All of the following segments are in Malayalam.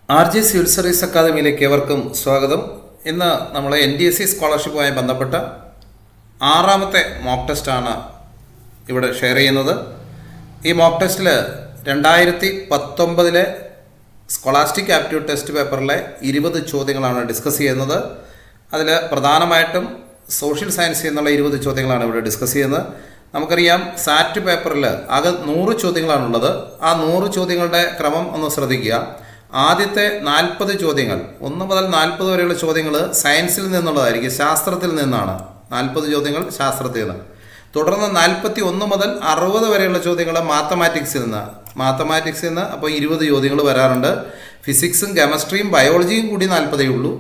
RJ സിവിൽ സർവീസ് അക്കാദമിയിലേക്ക് ഏവർക്കും സ്വാഗതം. ഇന്ന് നമ്മൾ NDSC സ്കോളർഷിപ്പുമായി ബന്ധപ്പെട്ട 6ാമത്തെ മോക്ക് ടെസ്റ്റാണ് ഇവിടെ ഷെയർ ചെയ്യുന്നത്. ഈ മോക്ക് ടെസ്റ്റിൽ 2019 സ്കോളാസ്റ്റിക് ആപ്റ്റ്യൂഡ് ടെസ്റ്റ് പേപ്പറിലെ 20 ചോദ്യങ്ങളാണ് ഡിസ്കസ് ചെയ്യുന്നത്. അതിൽ പ്രധാനമായിട്ടും സോഷ്യൽ സയൻസ് എന്നുള്ള 20 ചോദ്യങ്ങളാണ് ഇവിടെ ഡിസ്കസ് ചെയ്യുന്നത്. നമുക്കറിയാം സാറ്റ് പേപ്പറിൽ ആകെ 100 ചോദ്യങ്ങളാണുള്ളത്. ആ 100 ചോദ്യങ്ങളുടെ ക്രമം ഒന്ന് ശ്രദ്ധിക്കുക. ആദ്യത്തെ 40 ചോദ്യങ്ങൾ 1 മുതൽ 40 വരെയുള്ള ചോദ്യങ്ങൾ സയൻസിൽ നിന്നുള്ളതായിരിക്കും, ശാസ്ത്രത്തിൽ നിന്നാണ്. 40 ചോദ്യങ്ങൾ ശാസ്ത്രത്തിൽ നിന്ന്. തുടർന്ന് 41 മുതൽ 60 വരെയുള്ള ചോദ്യങ്ങൾ മാത്തമാറ്റിക്സിൽ നിന്ന്. അപ്പോൾ 20 ചോദ്യങ്ങൾ വരാറുണ്ട്. ഫിസിക്സും കെമിസ്ട്രിയും ബയോളജിയും കൂടി 40 ഉള്ളൂ.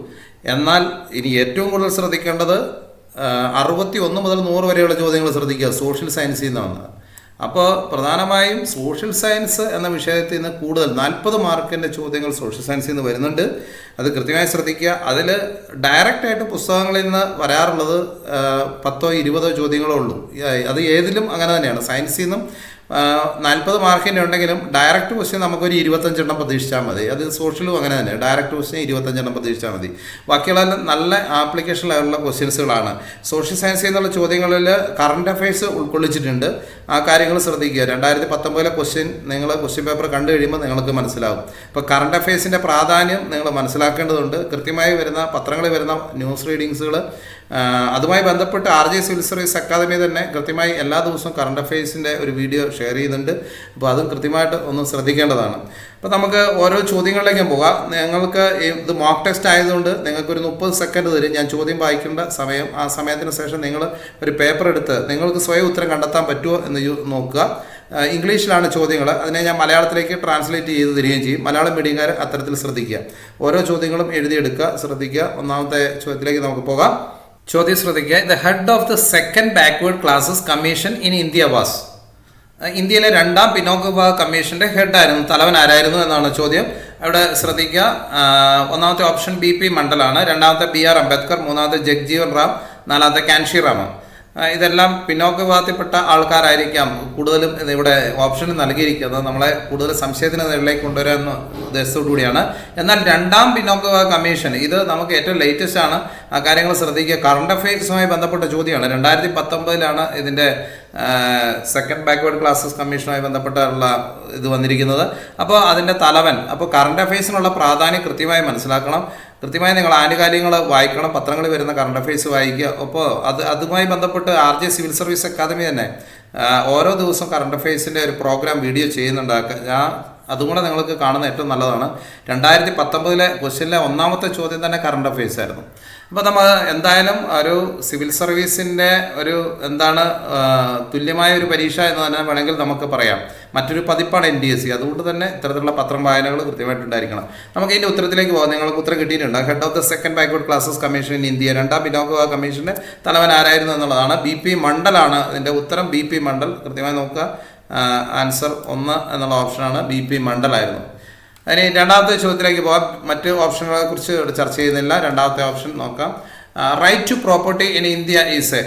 എന്നാൽ ഇനി ഏറ്റവും കൂടുതൽ ശ്രദ്ധിക്കേണ്ടത് 61 മുതൽ 100 വരെയുള്ള ചോദ്യങ്ങൾ ശ്രദ്ധിക്കുക, സോഷ്യൽ സയൻസിൽ നിന്നാണ്. അപ്പോൾ പ്രധാനമായും സോഷ്യൽ സയൻസ് എന്ന വിഷയത്തിൽ നിന്ന് കൂടുതൽ 40 മാർക്കിൻ്റെ ചോദ്യങ്ങൾ സോഷ്യൽ സയൻസിൽ നിന്ന് വരുന്നുണ്ട്. അത് കൃത്യമായി ശ്രദ്ധിക്കുക. അതിൽ ഡയറക്റ്റായിട്ട് പുസ്തകങ്ങളിൽ നിന്ന് വരാറുള്ളത് 10-20 ചോദ്യങ്ങളേ ഉള്ളൂ. അത് ഏതിലും അങ്ങനെ തന്നെയാണ്. സയൻസിൽ നിന്നും 40 മാർക്കിൻ്റെ ഉണ്ടെങ്കിലും ഡയറക്റ്റ് ക്വസ്റ്റ്യൻ നമുക്കൊരു 25 പ്രതീക്ഷിച്ചാൽ മതി. അത് സോഷ്യലും അങ്ങനെ തന്നെ, ഡയറക്റ്റ് ക്വസ്റ്റ്യൻ 25 പ്രതീക്ഷിച്ചാൽ മതി. ബാക്കിയുള്ള നല്ല ആപ്ലിക്കേഷൻ ലെവലുള്ള ക്വസ്റ്റ്യൻസുകളാണ്. സോഷ്യൽ സയൻസിൽ നിന്നുള്ള ചോദ്യങ്ങളിൽ കറണ്ട് അഫയേഴ്സ് ഉൾക്കൊള്ളിച്ചിട്ടുണ്ട്. ആ കാര്യങ്ങൾ ശ്രദ്ധിക്കുക. 2019 ക്വസ്റ്റ്യൻ നിങ്ങൾ ക്വസ്റ്റ്യൻ പേപ്പർ കണ്ടു കഴിയുമ്പോൾ നിങ്ങൾക്ക് മനസ്സിലാവും. ഇപ്പോൾ കറണ്ട് അഫയേഴ്സിൻ്റെ പ്രാധാന്യം നിങ്ങൾ മനസ്സിലാക്കേണ്ടതുണ്ട്. കൃത്യമായി വരുന്ന പത്രങ്ങളിൽ വരുന്ന ന്യൂസ് റീഡിങ്സുകൾ, അതുമായി ബന്ധപ്പെട്ട് RJ സിവിൽ സർവീസ് അക്കാദമി തന്നെ കൃത്യമായി എല്ലാ ദിവസവും കറണ്ട് അഫയേഴ്സിൻ്റെ ഒരു വീഡിയോ ഷെയർ ചെയ്യുന്നുണ്ട്. അപ്പോൾ അതും കൃത്യമായിട്ട് ഒന്ന് ശ്രദ്ധിക്കേണ്ടതാണ്. അപ്പോൾ നമുക്ക് ഓരോ ചോദ്യങ്ങളിലേക്കും പോകാം. നിങ്ങൾക്ക് ഇത് മോക്ക് ടെസ്റ്റ് ആയതുകൊണ്ട് നിങ്ങൾക്കൊരു 30 സെക്കൻഡ് തരും. ഞാൻ ചോദ്യം വായിക്കേണ്ട സമയം, ആ സമയത്തിന് ശേഷം നിങ്ങൾ ഒരു പേപ്പർ എടുത്ത് നിങ്ങൾക്ക് സ്വയം ഉത്തരം കണ്ടെത്താൻ പറ്റുമോ എന്ന് നോക്കുക. ഇംഗ്ലീഷിലാണ് ചോദ്യങ്ങൾ. അതിനെ ഞാൻ മലയാളത്തിലേക്ക് ട്രാൻസ്ലേറ്റ് ചെയ്ത് തരികയും ചെയ്യും. മലയാളം മീഡിയംകാർ അത്തരത്തിൽ ശ്രദ്ധിക്കുക. ഓരോ ചോദ്യങ്ങളും എഴുതിയെടുക്കുക, ശ്രദ്ധിക്കുക. ഒന്നാമത്തെ ചോദ്യത്തിലേക്ക് നമുക്ക് പോകാം. ചോദ്യം ശ്രദ്ധിക്കുക. The head of the second backward classes commission in India was. ഇന്ത്യയിലെ 2ാം പിന്നോക്ക വിഭാഗ കമ്മീഷന്റെ ഹെഡ് ആയിരുന്നു, തലവൻ ആരായിരുന്നു എന്നാണ് ചോദ്യം. അവിടെ ശ്രദ്ധിക്കുക. ഒന്നാമത്തെ ഓപ്ഷൻ BP മണ്ഡലാണ്, രണ്ടാമത്തെ BR അംബേദ്കർ, മൂന്നാമത്തെ ജഗ്ജീവൻ റാം, 4ാമത്തെ കാൻഷി റാമൻ. ഇതെല്ലാം പിന്നോക്ക വിഭാഗത്തിൽപ്പെട്ട ആൾക്കാരായിരിക്കാം കൂടുതലും ഇവിടെ ഓപ്ഷന് നൽകിയിരിക്കുന്നത്. നമ്മളെ കൂടുതൽ സംശയത്തിന് നിലയിലേക്ക് കൊണ്ടുവരാമെന്ന ഉദ്ദേശത്തോടുകൂടിയാണ്. എന്നാൽ 2ാം പിന്നോക്ക വിഭാഗ കമ്മീഷൻ ഇത് നമുക്ക് ഏറ്റവും ലേറ്റസ്റ്റ് ആണ്. ആ കാര്യങ്ങൾ ശ്രദ്ധിക്കുക. കറണ്ട് അഫയേഴ്സുമായി ബന്ധപ്പെട്ട ചോദ്യമാണ്. 2019 ഇതിൻ്റെ സെക്കൻഡ് ബാക്ക്വേർഡ് ക്ലാസസ് കമ്മീഷനുമായി ബന്ധപ്പെട്ടുള്ള ഇത് വന്നിരിക്കുന്നത്. അപ്പോൾ അതിൻ്റെ തലവൻ, അപ്പോൾ കറണ്ട് അഫയേഴ്സിനുള്ള പ്രാധാന്യം കൃത്യമായി മനസ്സിലാക്കണം. കൃത്യമായി നിങ്ങൾ ആനുകാലികങ്ങൾ വായിക്കണം, പത്രങ്ങളിൽ വരുന്ന കറണ്ട് അഫയേഴ്സ് വായിക്കുക. അപ്പോൾ അതുമായി ബന്ധപ്പെട്ട് RJ സിവിൽ സർവീസ് അക്കാദമി തന്നെ ഓരോ ദിവസവും കറണ്ട് അഫയേഴ്സിൻ്റെ ഒരു പ്രോഗ്രാം വീഡിയോ ചെയ്യുന്നുണ്ട്. അതുകൂടെ നിങ്ങൾക്ക് കാണുന്നത് ഏറ്റവും നല്ലതാണ്. 2019 ക്വസ്റ്റ്യനിലെ 1ാമത്തെ ചോദ്യം തന്നെ കറണ്ട് അഫയേഴ്സ് ആയിരുന്നു. അപ്പോൾ നമ്മൾ എന്തായാലും ഒരു സിവിൽ സർവീസിൻ്റെ ഒരു തുല്യമായ ഒരു പരീക്ഷ എന്ന് തന്നെ വേണമെങ്കിൽ നമുക്ക് പറയാം. മറ്റൊരു പതിപ്പാണ് NDSC. അതുകൊണ്ട് തന്നെ ഇത്തരത്തിലുള്ള പത്രം വായനകൾ കൃത്യമായിട്ടുണ്ടായിരിക്കണം. നമുക്ക് ഇതിൻ്റെ ഉത്തരത്തിലേക്ക് പോകാം. നിങ്ങൾക്ക് ഉത്തരം കിട്ടിയിട്ടുണ്ട്. Head of the second backward classes commission in India, 2ാം പിന്നോക്ക വിഭാഗ കമ്മീഷൻ്റെ തലവൻ ആരായിരുന്നു എന്നുള്ളതാണ്. BP മണ്ഡലാണ് ഇതിൻ്റെ ഉത്തരം. BP മണ്ഡൽ കൃത്യമായി നോക്കുക. ആൻസർ 1 എന്നുള്ള ഓപ്ഷനാണ്. BP മണ്ഡലായിരുന്നു. അതിന് 2ാമത്തെ ചോദ്യത്തിലേക്ക് പോകാം. മറ്റ് ഓപ്ഷനുകളെ കുറിച്ച് ചർച്ച ചെയ്യുന്നില്ല. 2ാമത്തെ ഓപ്ഷൻ നോക്കാം. Right to property in India is a.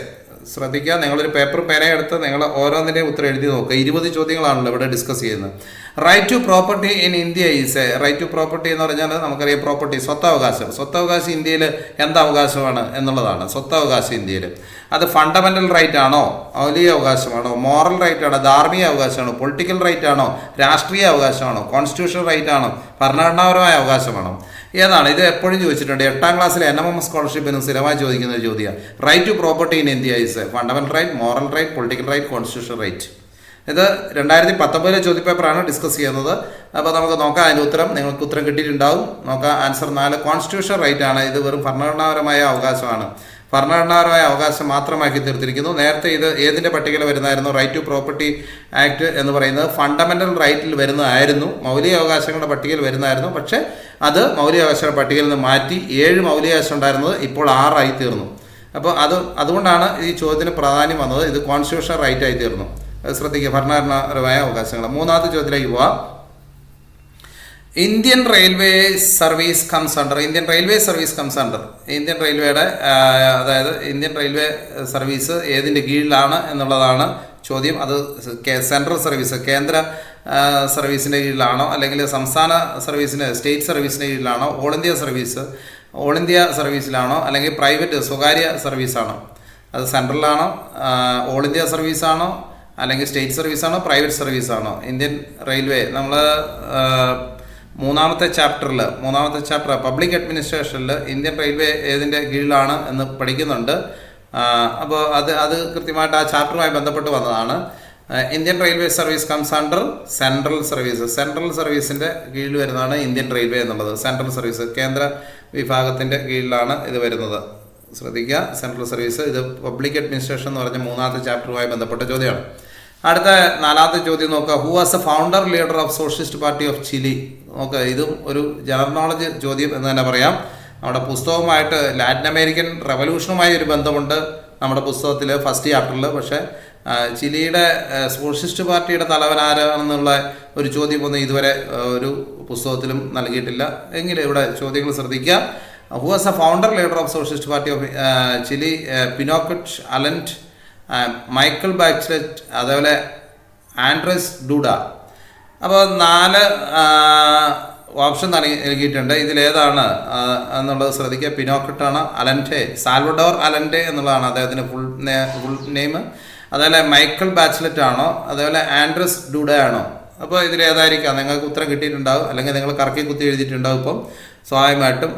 ശ്രദ്ധിക്കുക. നിങ്ങളൊരു പേപ്പർ പേനയെടുത്ത് നിങ്ങൾ ഓരോന്നിൻ്റെയും ഉത്തരം എഴുതി നോക്കുക. 20 ചോദ്യങ്ങളാണല്ലോ ഇവിടെ ഡിസ്കസ് ചെയ്യുന്നത്. Right to property in India is a. Right to property എന്ന് പറഞ്ഞാൽ നമുക്കറിയാം പ്രോപ്പർട്ടി, സ്വത്തവകാശം. സ്വത്തവകാശം ഇന്ത്യയിൽ എന്തവകാശമാണ് എന്നുള്ളതാണ്. സ്വത്തവകാശം ഇന്ത്യയിൽ അത് ഫണ്ടമെൻ്റൽ റൈറ്റ് ആണോ, മൗലിക അവകാശമാണോ, മോറൽ റൈറ്റ് ആണോ, ധാർമ്മിക അവകാശമാണോ, പൊളിറ്റിക്കൽ റൈറ്റ് ആണോ, രാഷ്ട്രീയ അവകാശമാണോ, കോൺസ്റ്റിറ്റ്യൂഷണൽ റൈറ്റ് ആണോ, ഭരണഘടനാപരമായ അവകാശമാണോ? ഏതാണ്? ഇത് എപ്പോഴും ചോദിച്ചിട്ടുണ്ട്. 8ാം ക്ലാസ്സിലെ NMM സ്കോളർഷിപ്പിന് സ്ഥിരമായി ചോദിക്കുന്ന ഒരു ചോദ്യമാണ്. Right to property in India is fundamental right, moral right, political right, constitutional right. ഇത് 2019 ചോദ്യപേപ്പറാണ് ഡിസ്കസ് ചെയ്യുന്നത്. അപ്പോൾ നമുക്ക് നോക്കാം അതിൻ്റെ ഉത്തരം. നിങ്ങൾക്ക് ഉത്തരം കിട്ടിയിട്ടുണ്ടാവും. നോക്കാം. ആൻസർ 4 കോൺസ്റ്റിറ്റ്യൂഷണൽ റൈറ്റ് ആണ്. ഇത് വെറും ഭരണഘടനാപരമായ അവകാശമാണ്. ഭരണഘടനാപരമായ അവകാശം മാത്രമാക്കി തീർത്തിരിക്കുന്നു. നേരത്തെ ഇത് ഏതിൻ്റെ പട്ടികയിൽ വരുന്നതായിരുന്നു? റൈറ്റ് ടു പ്രോപ്പർട്ടി ആക്ട് എന്ന് പറയുന്നത് ഫണ്ടമെൻ്റൽ റൈറ്റിൽ വരുന്നതായിരുന്നു, മൗലിക അവകാശങ്ങളുടെ പട്ടികയിൽ വരുന്നതായിരുന്നു. പക്ഷേ അത് മൗലിക അവകാശങ്ങളുടെ പട്ടികയിൽ നിന്ന് മാറ്റി 7 മൗലികാവകാശം ഉണ്ടായിരുന്നത് ഇപ്പോൾ 6 ആയി തീർന്നു. അപ്പോൾ അതുകൊണ്ടാണ് ഈ ചോദ്യത്തിന് പ്രാധാന്യം വന്നത്. ഇത് കോൺസ്റ്റിറ്റ്യൂഷണൽ റൈറ്റ് ആയി തീർന്നു. അത് ശ്രദ്ധിക്കുക. ഭരണഘടനാപരമായ അവകാശങ്ങൾ. 3ാമത്തെ ചോദ്യത്തിലേക്ക് പോവാം. Indian railway service comes under. Indian railway service comes under. Indian റെയിൽവേയുടെ അതായത് ഇന്ത്യൻ റെയിൽവേ സർവീസ് ഏതിൻ്റെ കീഴിലാണ് എന്നുള്ളതാണ് ചോദ്യം. അത് സെൻട്രൽ സർവീസ്, കേന്ദ്ര സർവീസിൻ്റെ കീഴിലാണോ, അല്ലെങ്കിൽ സംസ്ഥാന സർവീസിന്, സ്റ്റേറ്റ് സർവീസിൻ്റെ കീഴിലാണോ, ഓൾ ഇന്ത്യ സർവീസിലാണോ, അല്ലെങ്കിൽ പ്രൈവറ്റ് സ്വകാര്യ സർവീസാണോ? അത് സെൻട്രലാണോ, ഓൾ ഇന്ത്യ സർവീസാണോ, അല്ലെങ്കിൽ സ്റ്റേറ്റ് സർവീസാണോ, പ്രൈവറ്റ് സർവീസാണോ? ഇന്ത്യൻ റെയിൽവേ നമ്മൾ മൂന്നാമത്തെ ചാപ്റ്റർ പബ്ലിക് അഡ്മിനിസ്ട്രേഷനിൽ ഇന്ത്യൻ റെയിൽവേ ഏതിൻ്റെ കീഴിലാണ് എന്ന് പഠിക്കുന്നുണ്ട്. അപ്പോൾ അത് കൃത്യമായിട്ട് ആ ചാപ്റ്ററുമായി ബന്ധപ്പെട്ട് വന്നതാണ്. Indian railway service comes under central സർവീസിൻ്റെ കീഴിൽ വരുന്നതാണ് ഇന്ത്യൻ റെയിൽവേ എന്നുള്ളത്. സെൻട്രൽ സർവീസ് കേന്ദ്ര വിഭാഗത്തിൻ്റെ കീഴിലാണ് ഇത് വരുന്നത്. ശ്രദ്ധിക്കുക, സെൻട്രൽ സർവീസ്. ഇത് പബ്ലിക് അഡ്മിനിസ്ട്രേഷൻ എന്ന് പറഞ്ഞ മൂന്നാമത്തെ ചാപ്റ്ററുമായി ബന്ധപ്പെട്ട ചോദ്യമാണ്. അടുത്ത 4ാമത്തെ ചോദ്യം നോക്കുക. Who was a founder leader of socialist party of Chile? നോക്കുക, ഇതും ഒരു ജനറൽ നോളജ് ചോദ്യം എന്ന് തന്നെ പറയാം. നമ്മുടെ പുസ്തകവുമായിട്ട് ലാറ്റിൻ അമേരിക്കൻ റവല്യൂഷനുമായി ഒരു ബന്ധമുണ്ട് നമ്മുടെ പുസ്തകത്തിൽ ഫസ്റ്റ് ചാപ്റ്ററിൽ. പക്ഷേ ചിലിയുടെ സോഷ്യലിസ്റ്റ് പാർട്ടിയുടെ തലവൻ ആരാണെന്നുള്ള ഒരു ചോദ്യമൊന്നും ഇതുവരെ ഒരു പുസ്തകത്തിലും നൽകിയിട്ടില്ല. എങ്കിലും ഇവിടെ ചോദ്യങ്ങൾ ശ്രദ്ധിക്കുക. Who was a founder leader of socialist party of Chile? Pinochet, Allende, Michelle Bachelet, അതേപോലെ ആൻഡ്രസ് ഡൂഡ. അപ്പോൾ 4 ഓപ്ഷൻ നൽകിയിട്ടുണ്ട്. ഇതിലേതാണ് എന്നുള്ളത് ശ്രദ്ധിക്കുക. പിനോക്കറ്റാണ്, അലൻറ്റെ, സാൽവഡോർ അലൻറ്റെ എന്നുള്ളതാണ് അദ്ദേഹത്തിൻ്റെ ഫുൾ നെയിം. അതേപോലെ മൈക്കിൾ ബാച്ച്ലെറ്റ് ആണോ, അതേപോലെ ആൻഡ്രസ് ഡൂഡ ആണോ? അപ്പോൾ ഇതിലേതായിരിക്കാം? നിങ്ങൾക്ക് ഉത്തരം കിട്ടിയിട്ടുണ്ടാവും, അല്ലെങ്കിൽ നിങ്ങൾ കറക്കി കുത്തി എഴുതിയിട്ടുണ്ടാവും. ഇപ്പം സ്വാഭാവികമായിട്ടും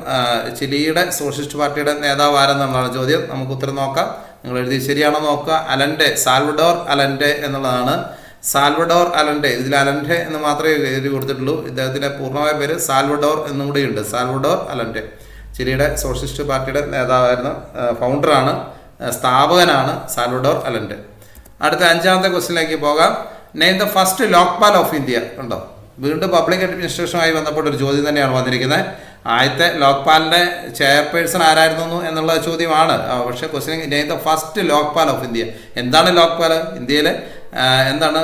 ചിലിയുടെ സോഷ്യലിസ്റ്റ് പാർട്ടിയുടെ നേതാവ് ആരെന്നുള്ളതാണ് ചോദ്യം. നമുക്ക് ഉത്തരം നോക്കാം. നിങ്ങൾ എഴുതി ശരിയാണോ നോക്കുക. അലൻറ്റെ, സാൽവഡോർ അലൻറ്റെ എന്നുള്ളതാണ്. സാൽവഡോർ അലൻറ്റെ. ഇതിൽ അലൻറ്റെ എന്ന് മാത്രമേ എഴുതി കൊടുത്തിട്ടുള്ളൂ. ഇദ്ദേഹത്തിൻ്റെ പൂർണ്ണമായ പേര് സാൽവഡോർ എന്നും കൂടിയുണ്ട്. സാൽവഡോർ അലൻറ്റെ ചിലിയുടെ സോഷ്യലിസ്റ്റ് പാർട്ടിയുടെ നേതാവായിരുന്നു, ഫൗണ്ടറാണ്, സ്ഥാപകനാണ് സാൽവഡോർ അലൻറ്റെ. അടുത്ത 5ാമത്തെ ക്വസ്റ്റ്യനിലേക്ക് പോകാം. Name the first Lokpal of India. ഉണ്ടോ? വീണ്ടും പബ്ലിക് അഡ്മിനിസ്ട്രേഷനുമായി ബന്ധപ്പെട്ട ഒരു ചോദ്യം തന്നെയാണ് വന്നിരിക്കുന്നത്. ആദ്യത്തെ ലോക്പാലിൻ്റെ ചെയർപേഴ്സൺ ആരായിരുന്നു എന്നുള്ള ചോദ്യമാണ്. പക്ഷേ question name the first Lokpal of India. എന്താണ് ലോക്പാൽ? ഇന്ത്യയിലെ എന്താണ്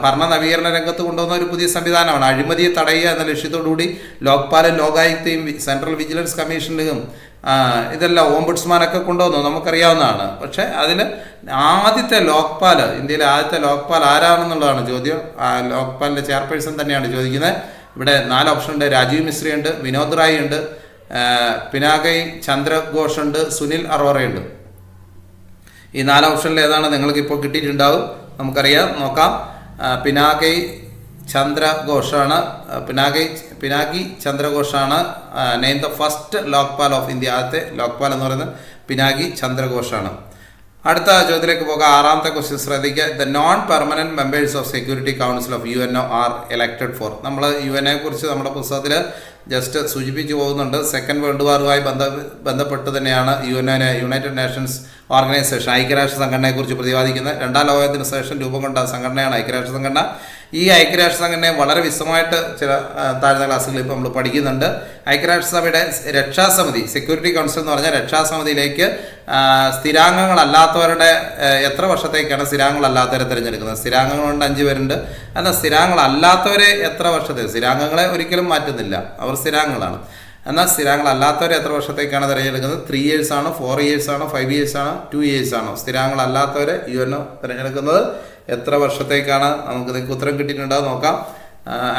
ഭരണ നവീകരണ രംഗത്ത് കൊണ്ടുവന്ന ഒരു പുതിയ സംവിധാനമാണ്. അഴിമതിയെ തടയുക എന്ന ലക്ഷ്യത്തോടുകൂടി ലോക്പാലും ലോകായുക്തയും സെൻട്രൽ വിജിലൻസ് കമ്മീഷനിലും ഇതെല്ലാം ഓംബുഡ്സ്മാനൊക്കെ കൊണ്ടുവന്നു, നമുക്കറിയാവുന്നതാണ്. പക്ഷേ അതിൽ ആദ്യത്തെ ലോക്പാൽ, ഇന്ത്യയിലെ ആദ്യത്തെ ലോക്പാൽ ആരാണെന്നുള്ളതാണ് ചോദ്യം. ലോക്പാലിൻ്റെ ചെയർപേഴ്സൺ തന്നെയാണ് ചോദിക്കുന്നത്. ഇവിടെ 4 ഓപ്ഷൻ ഉണ്ട്. രാജീവ് മിശ്ര ഉണ്ട്, വിനോദ് റായ് ഉണ്ട്, പിനാകൈ ചന്ദ്ര ഘോഷ് ഉണ്ട്, സുനിൽ അറോറയുണ്ട്. ഈ 4 ഓപ്ഷനിൽ ഏതാണ് നിങ്ങൾക്ക് ഇപ്പോൾ കിട്ടിയിട്ടുണ്ടാവും? നമുക്കറിയാം, നോക്കാം. പിനാകി ചന്ദ്രഘോഷാണ്. പിനാകി ചന്ദ്രഘോഷാണ് name the first Lokpal of India. ആദ്യത്തെ ലോക്പാൽ എന്ന് പറയുന്നത് പിനാകി ചന്ദ്രഘോഷാണ്. അടുത്ത ചോദ്യത്തിലേക്ക് പോകാം. 6ാമത്തെ ക്വസ്റ്റ്യൻ ശ്രദ്ധിക്കുക. The non permanent members of security council of UNO are elected for. നമ്മൾ UNO കുറിച്ച് നമ്മുടെ പുസ്തകത്തിൽ ജസ്റ്റ് സൂചിപ്പിച്ചു പോകുന്നുണ്ട്. സെക്കൻഡ് വേൾഡ് വാറുമായി ബന്ധപ്പെട്ട് തന്നെയാണ് യുണൈറ്റഡ് നേഷൻസ് ഓർഗനൈസേഷൻ, ഐക്യരാഷ്ട്ര സംഘടനയെക്കുറിച്ച് പ്രതിപാദിക്കുന്നത്. 2ാം ലോകത്തിന് ശേഷം രൂപം കൊണ്ട സംഘടനയാണ് ഐക്യരാഷ്ട്ര സംഘടന. ഈ ഐക്യരാഷ്ട്ര സംഘടനയെ വളരെ വിശദമായിട്ട് ചില താഴ്ന്ന ക്ലാസ്സുകളിൽ ഇപ്പോൾ നമ്മൾ പഠിക്കുന്നുണ്ട്. ഐക്യരാഷ്ട്രസഭയുടെ രക്ഷാസമിതി, സെക്യൂരിറ്റി കൗൺസിൽ എന്ന് പറഞ്ഞാൽ രക്ഷാസമിതിയിലേക്ക് സ്ഥിരാംഗങ്ങളല്ലാത്തവരുടെ എത്ര വർഷത്തേക്കാണ് സ്ഥിരാംഗങ്ങളല്ലാത്തവരെ തിരഞ്ഞെടുക്കുന്നത്? സ്ഥിരാംഗങ്ങളുണ്ട് 5 പേരുണ്ട്. എന്നാൽ സ്ഥിരാംഗങ്ങളല്ലാത്തവരെ എത്ര വർഷത്തെ? സ്ഥിരാംഗങ്ങളെ ഒരിക്കലും മാറ്റുന്നില്ല, അവർ സ്ഥിരാംഗങ്ങളാണ്. എന്നാൽ സ്ഥിരാംഗങ്ങളല്ലാത്തവരെ എത്ര വർഷത്തേക്കാണ് തിരഞ്ഞെടുക്കുന്നത്? 3 years ആണോ, 4 years ആണോ, 5 years ആണോ, 2 years ആണോ? സ്ഥിരാംഗങ്ങളല്ലാത്തവരെ UNO തിരഞ്ഞെടുക്കുന്നത് എത്ര വർഷത്തേക്കാണ്? നമുക്ക് നിങ്ങൾക്ക് ഉത്തരം കിട്ടിയിട്ടുണ്ടാവും, നോക്കാം.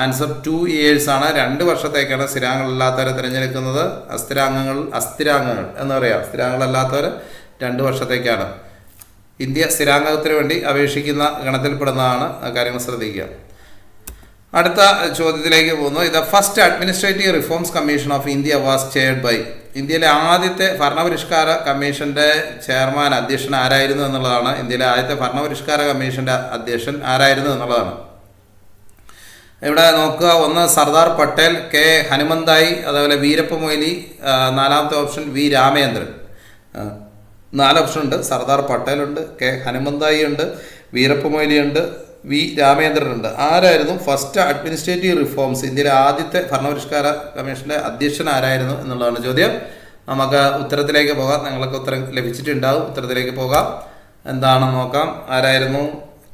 ആൻസർ 2 years ആണ്. 2 വർഷത്തേക്കാണ് സ്ഥിരാംഗങ്ങളല്ലാത്തവരെ തിരഞ്ഞെടുക്കുന്നത്. അസ്ഥിരാംഗങ്ങൾ എന്ന് പറയാം. സ്ഥിരാംഗങ്ങളല്ലാത്തവർ 2 വർഷത്തേക്കാണ്. ഇന്ത്യ സ്ഥിരാംഗത്തിന് വേണ്ടി അപേക്ഷിക്കുന്ന ഗണത്തിൽപ്പെടുന്നതാണ്. കാര്യങ്ങൾ ശ്രദ്ധിക്കുക. അടുത്ത ചോദ്യത്തിലേക്ക് പോകുന്നു. ഇത് first administrative reforms commission of India was chaired by. ഇന്ത്യയിലെ ആദ്യത്തെ ഭരണപരിഷ്കാര കമ്മീഷൻ്റെ അധ്യക്ഷൻ ആരായിരുന്നു എന്നുള്ളതാണ്. ഇന്ത്യയിലെ ആദ്യത്തെ ഭരണപരിഷ്കാര കമ്മീഷൻ്റെ അധ്യക്ഷൻ ആരായിരുന്നു എന്നുള്ളതാണ്. ഇവിടെ നോക്കുക. 1 സർദാർ പട്ടേൽ, കെ ഹനുമന്തായി, അതേപോലെ വീരപ്പ മൊയ്ലി. 4ാമത്തെ ഓപ്ഷൻ വി രാമേന്ദ്രൻ. 4 ഓപ്ഷൻ ഉണ്ട്. സർദാർ പട്ടേൽ ഉണ്ട്, കെ ഹനുമന്തായി ഉണ്ട്, വീരപ്പ മൊയ്ലി ഉണ്ട്, വി രാമേന്ദ്രൻ ഉണ്ട്. ആരായിരുന്നു ഫസ്റ്റ് അഡ്മിനിസ്ട്രേറ്റീവ് റിഫോംസ്, ഇന്ത്യയിലെ ആദ്യത്തെ ഭരണപരിഷ്കാര കമ്മീഷൻ്റെ അധ്യക്ഷൻ ആരായിരുന്നു എന്നുള്ളതാണ് ചോദ്യം. നമുക്ക് ഉത്തരത്തിലേക്ക് പോകാം. നിങ്ങൾക്ക് ഉത്തരം ലഭിച്ചിട്ടുണ്ടാവും. ഉത്തരത്തിലേക്ക് പോകാം. എന്താണെന്ന് നോക്കാം. ആരായിരുന്നു?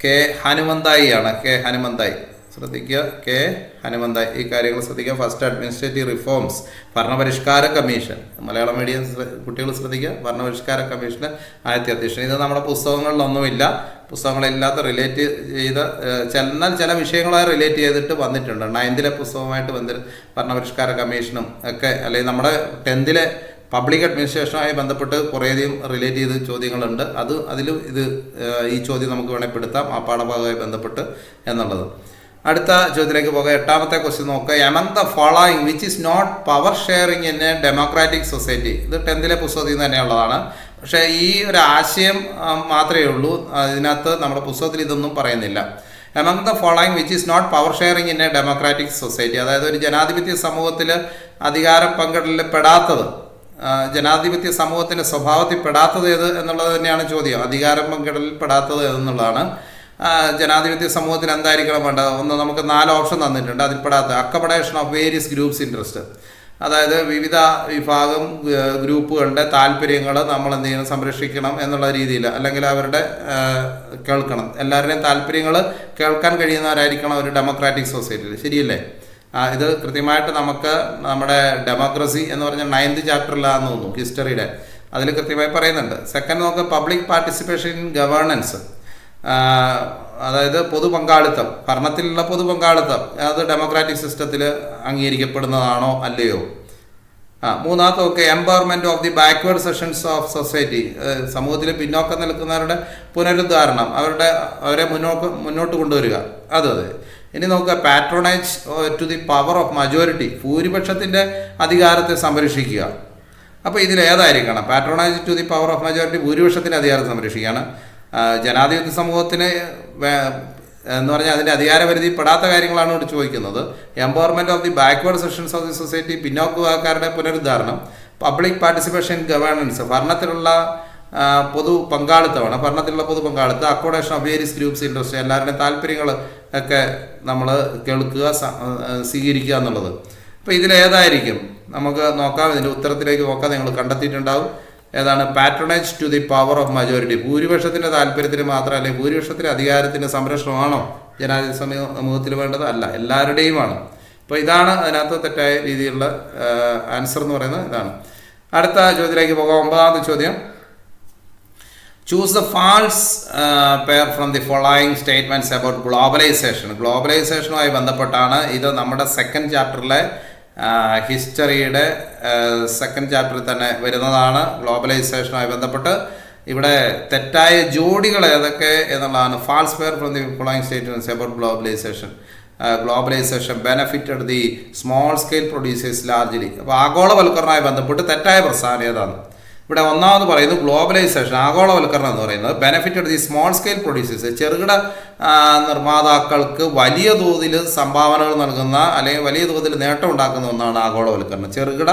കെ ഹനുമന്തായി ആണ്. കെ ഹനുമന്തായി. ശ്രദ്ധിക്കുക, കെ ഹനുമന്ത. ഈ കാര്യങ്ങൾ ശ്രദ്ധിക്കുക. ഫസ്റ്റ് അഡ്മിനിസ്ട്രേറ്റീവ് റിഫോംസ്, ഭരണപരിഷ്കാര കമ്മീഷൻ. മലയാളം മീഡിയം കുട്ടികൾ ശ്രദ്ധിക്കുക. ഭരണപരിഷ്കാര കമ്മീഷന് ആദ്യത്തെ അധ്യക്ഷൻ. ഇത് നമ്മുടെ പുസ്തകങ്ങളിലൊന്നുമില്ല. പുസ്തകങ്ങളില്ലാത്ത റിലേറ്റ് ചെയ്ത എന്നാൽ ചില വിഷയങ്ങളായി റിലേറ്റ് ചെയ്തിട്ട് വന്നിട്ടുണ്ട്. 9th പുസ്തകമായിട്ട് ഭരണപരിഷ്കാര കമ്മീഷനും ഒക്കെ, അല്ലെങ്കിൽ നമ്മുടെ 10th പബ്ലിക് അഡ്മിനിസ്ട്രേഷനുമായി ബന്ധപ്പെട്ട് കുറേയധികം റിലേറ്റ് ചെയ്ത് ചോദ്യങ്ങളുണ്ട്. അതിലും ഈ ചോദ്യം നമുക്ക് വേണമെങ്കിൽ പെടുത്താം, ആ പാഠഭാഗവുമായി ബന്ധപ്പെട്ട് എന്നുള്ളത്. അടുത്ത ചോദ്യത്തിലേക്ക് പോകാം. 8ാമത്തെ ക്വസ്റ്റ്യൻ നോക്കുക. Among the following which is not power sharing in a democratic society. ഇത് 10th പുസ്തകത്തിൽ നിന്ന് തന്നെയുള്ളതാണ്. പക്ഷേ ഈ ഒരു ആശയം മാത്രമേ ഉള്ളൂ, ഇതിനകത്ത് നമ്മുടെ പുസ്തകത്തിൽ ഇതൊന്നും പറയുന്നില്ല. Among the following which is not power sharing in a democratic society, അതായത് ഒരു ജനാധിപത്യ സമൂഹത്തിൽ അധികാര പങ്കിടലിൽ പെടാത്തത്, ജനാധിപത്യ സമൂഹത്തിൻ്റെ സ്വഭാവത്തിൽ പെടാത്തത് ഏത് എന്നുള്ളത് തന്നെയാണ് ചോദ്യം. അധികാരം പങ്കിടലിൽ പെടാത്തത് ഏതെന്നുള്ളതാണ്. ജനാധിപത്യ സമൂഹത്തിൽ എന്തായിരിക്കണം വേണ്ടത്? ഒന്ന്, നമുക്ക് 4 ഓപ്ഷൻ തന്നിട്ടുണ്ട്. അതിൽ പെടാത്ത accommodation of various groups interest, അതായത് വിവിധ വിഭാഗം ഗ്രൂപ്പുകളുടെ താല്പര്യങ്ങൾ നമ്മൾ എന്ത് ചെയ്യണം, സംരക്ഷിക്കണം എന്നുള്ള രീതിയിൽ, അല്ലെങ്കിൽ അവരുടെ കേൾക്കണം, എല്ലാവരുടെയും താല്പര്യങ്ങൾ കേൾക്കാൻ കഴിയുന്നവരായിരിക്കണം ഒരു ഡെമോക്രാറ്റിക് സൊസൈറ്റിയിൽ. ശരിയല്ലേ? ഇത് കൃത്യമായിട്ട് നമുക്ക് നമ്മുടെ ഡെമോക്രസി എന്ന് പറഞ്ഞ 9th ചാപ്റ്ററിലാണെന്ന് തോന്നുന്നു, ഹിസ്റ്ററിയുടെ. അതിൽ കൃത്യമായി പറയുന്നുണ്ട്. സെക്കൻഡ് നമുക്ക് പബ്ലിക് പാർട്ടിസിപ്പേഷൻ ഇൻ ഗവേണൻസ്, അതായത് പൊതു പങ്കാളിത്തം, ഭരണത്തിലുള്ള പൊതു പങ്കാളിത്തം, അത് ഡെമോക്രാറ്റിക് സിസ്റ്റത്തിൽ അംഗീകരിക്കപ്പെടുന്നതാണോ അല്ലയോ. മൂന്നാമത്തെ നോക്കുക, empowerment of the backward sections of society, സമൂഹത്തിൽ പിന്നോക്കം നിൽക്കുന്നവരുടെ പുനരുദ്ധാരണം, അവരെ മുന്നോട്ട് കൊണ്ടുവരിക. അതെ. ഇനി നോക്കുക, patronage to the power of majority, ഭൂരിപക്ഷത്തിൻ്റെ അധികാരത്തെ സംരക്ഷിക്കുക. അപ്പോൾ ഇതിലേതായിരിക്കണം? Patronage to the power of majority, ഭൂരിപക്ഷത്തിൻ്റെ അധികാരത്തെ സംരക്ഷിക്കുകയാണ്. ജനാധിപത്യ സമൂഹത്തിന് എന്ന് പറഞ്ഞാൽ അതിൻ്റെ അധികാരപരിധി പെടാത്ത കാര്യങ്ങളാണ് ഇവിടെ ചോദിക്കുന്നത്. Empowerment of the backward sections of the society, പിന്നോക്കക്കാരുടെ പുനരുദ്ധാരണം. പബ്ലിക് പാർട്ടിസിപ്പേഷൻ ഇൻ ഗവേണൻസ്, ഭരണത്തിലുള്ള പൊതു പങ്കാളിത്തമാണ്, ഭരണത്തിലുള്ള പൊതു പങ്കാളിത്തം. Accommodation of various groups interest, എല്ലാവരുടെയും താല്പര്യങ്ങൾ ഒക്കെ നമ്മൾ കേൾക്കുക, സ്വീകരിക്കുക എന്നുള്ളത്. അപ്പോൾ ഇതിലേതായിരിക്കും? നമുക്ക് നോക്കാം. ഇതിൻ്റെ ഉത്തരത്തിലേക്ക് നോക്കാം. നിങ്ങൾ കണ്ടെത്തിയിട്ടുണ്ടാവും. ഏതാണ്? Patronage to the power of majority, ഭൂരിപക്ഷത്തിൻ്റെ താല്പര്യത്തിന് മാത്രം, അല്ലെങ്കിൽ ഭൂരിപക്ഷത്തിൻ്റെ അധികാരത്തിൻ്റെ സംരക്ഷണമാണോ ജനാധിപത്യ സമൂഹത്തിൽ വേണ്ടത്? അല്ല, എല്ലാവരുടെയുമാണ്. അപ്പോൾ ഇതാണ് അതിനകത്ത് തെറ്റായ രീതിയിലുള്ള ആൻസർ എന്ന് പറയുന്നത് ഇതാണ്. അടുത്ത ചോദ്യത്തിലേക്ക് പോകാം. 9ാമത്തെ ചോദ്യം. Choose the false pair from the following statements about globalisation. ഗ്ലോബലൈസേഷനുമായി ബന്ധപ്പെട്ടാണ് ഇത്. നമ്മുടെ 2nd ചാപ്റ്ററിലെ ഹിസ്റ്ററിയുടെ 2nd ചാപ്റ്ററിൽ തന്നെ വരുന്നതാണ്. ഗ്ലോബലൈസേഷനുമായി ബന്ധപ്പെട്ട് ഇവിടെ തെറ്റായ ജോഡികൾ ഏതൊക്കെ എന്നുള്ളതാണ്. False pair from the following statements about globalisation. Globalisation benefited the small scale producers largely. അപ്പോൾ ആഗോളവൽക്കരണവുമായി ബന്ധപ്പെട്ട് തെറ്റായ പ്രസ്താവന ഏതാണ്? ഇവിടെ ഒന്നാമത് പറയുന്നത് ഗ്ലോബലൈസേഷൻ, ആഗോളവൽക്കരണം എന്ന് പറയുന്നത് benefited the small scale producers, ചെറുകിട നിർമ്മാതാക്കൾക്ക് വലിയ തോതിൽ സംഭാവനകൾ നൽകുന്ന, അല്ലെങ്കിൽ വലിയ തോതിൽ നേട്ടം ഉണ്ടാക്കുന്ന ഒന്നാണ് ആഗോളവൽക്കരണം. ചെറുകിട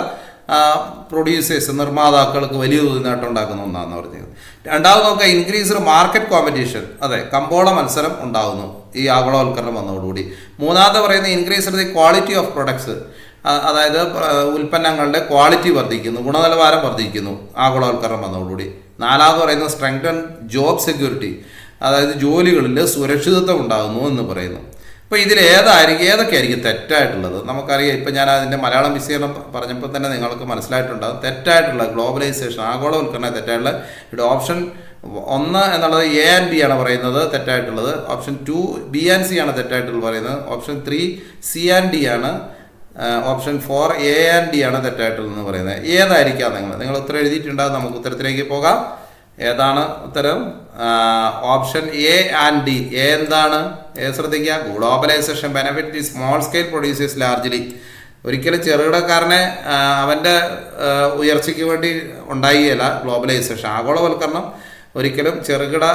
പ്രൊഡ്യൂസേഴ്സ്, നിർമ്മാതാക്കൾക്ക് വലിയ തോതിൽ നേട്ടം ഉണ്ടാക്കുന്ന ഒന്നാണെന്ന് പറഞ്ഞത്. രണ്ടാമത് നോക്കുക, ഇൻക്രീസ്ഡ് മാർക്കറ്റ് കോമ്പറ്റീഷൻ, അതെ, കമ്പോള മത്സരം ഉണ്ടാകുന്നു ഈ ആഗോളവൽക്കരണം വന്നതോടുകൂടി. മൂന്നാമത്തെ പറയുന്നത് increased the quality of products, അതായത് ഉൽപ്പന്നങ്ങളുടെ ക്വാളിറ്റി വർദ്ധിക്കുന്നു, ഗുണനിലവാരം വർദ്ധിക്കുന്നു ആഗോളവൽക്കരണം വന്നതോടുകൂടി. നാലാമത് പറയുന്നത് സ്ട്രെങ്തൻ ജോബ് സെക്യൂരിറ്റി, അതായത് ജോലികളിൽ സുരക്ഷിതത്വം ഉണ്ടാകുന്നു എന്ന് പറയുന്നു. അപ്പോൾ ഇതിൽ ഏതൊക്കെയായിരിക്കും തെറ്റായിട്ടുള്ളത്? നമുക്കറിയാം. ഇപ്പം ഞാൻ അതിൻ്റെ മലയാളം വിശദീകരണം പറഞ്ഞപ്പോൾ തന്നെ നിങ്ങൾക്ക് മനസ്സിലായിട്ടുണ്ടാകും. തെറ്റായിട്ടുള്ള ഗ്ലോബലൈസേഷൻ, ആഗോളവൽക്കരണം തെറ്റായിട്ടുള്ള ഇവിടെ ഓപ്ഷൻ 1 എന്നുള്ളത് A and B ആണ് പറയുന്നത് തെറ്റായിട്ടുള്ളത്. ഓപ്ഷൻ 2 B and C ആണ് തെറ്റായിട്ടുള്ളത് പറയുന്നത്. ഓപ്ഷൻ 3 C and D ആണ്. ഓപ്ഷൻ 4 A and D ആണ് തെറ്റായിട്ടുള്ളതെന്ന് പറയുന്നത്. ഏതായിരിക്കാം? നിങ്ങൾ ഉത്തരം എഴുതിയിട്ടുണ്ടാകും. നമുക്ക് ഉത്തരത്തിലേക്ക് പോകാം. ഏതാണ് ഉത്തരം? Option A and D. എന്താണ്? ശ്രദ്ധിക്കുക, globalisation benefit the small scale producers largely. ഒരിക്കലും ചെറുകിടക്കാരനെ അവൻ്റെ ഉയർച്ചയ്ക്ക് വേണ്ടി ഉണ്ടായില്ല ഗ്ലോബലൈസേഷൻ. ആഗോളവൽക്കരണം ഒരിക്കലും ചെറുകിട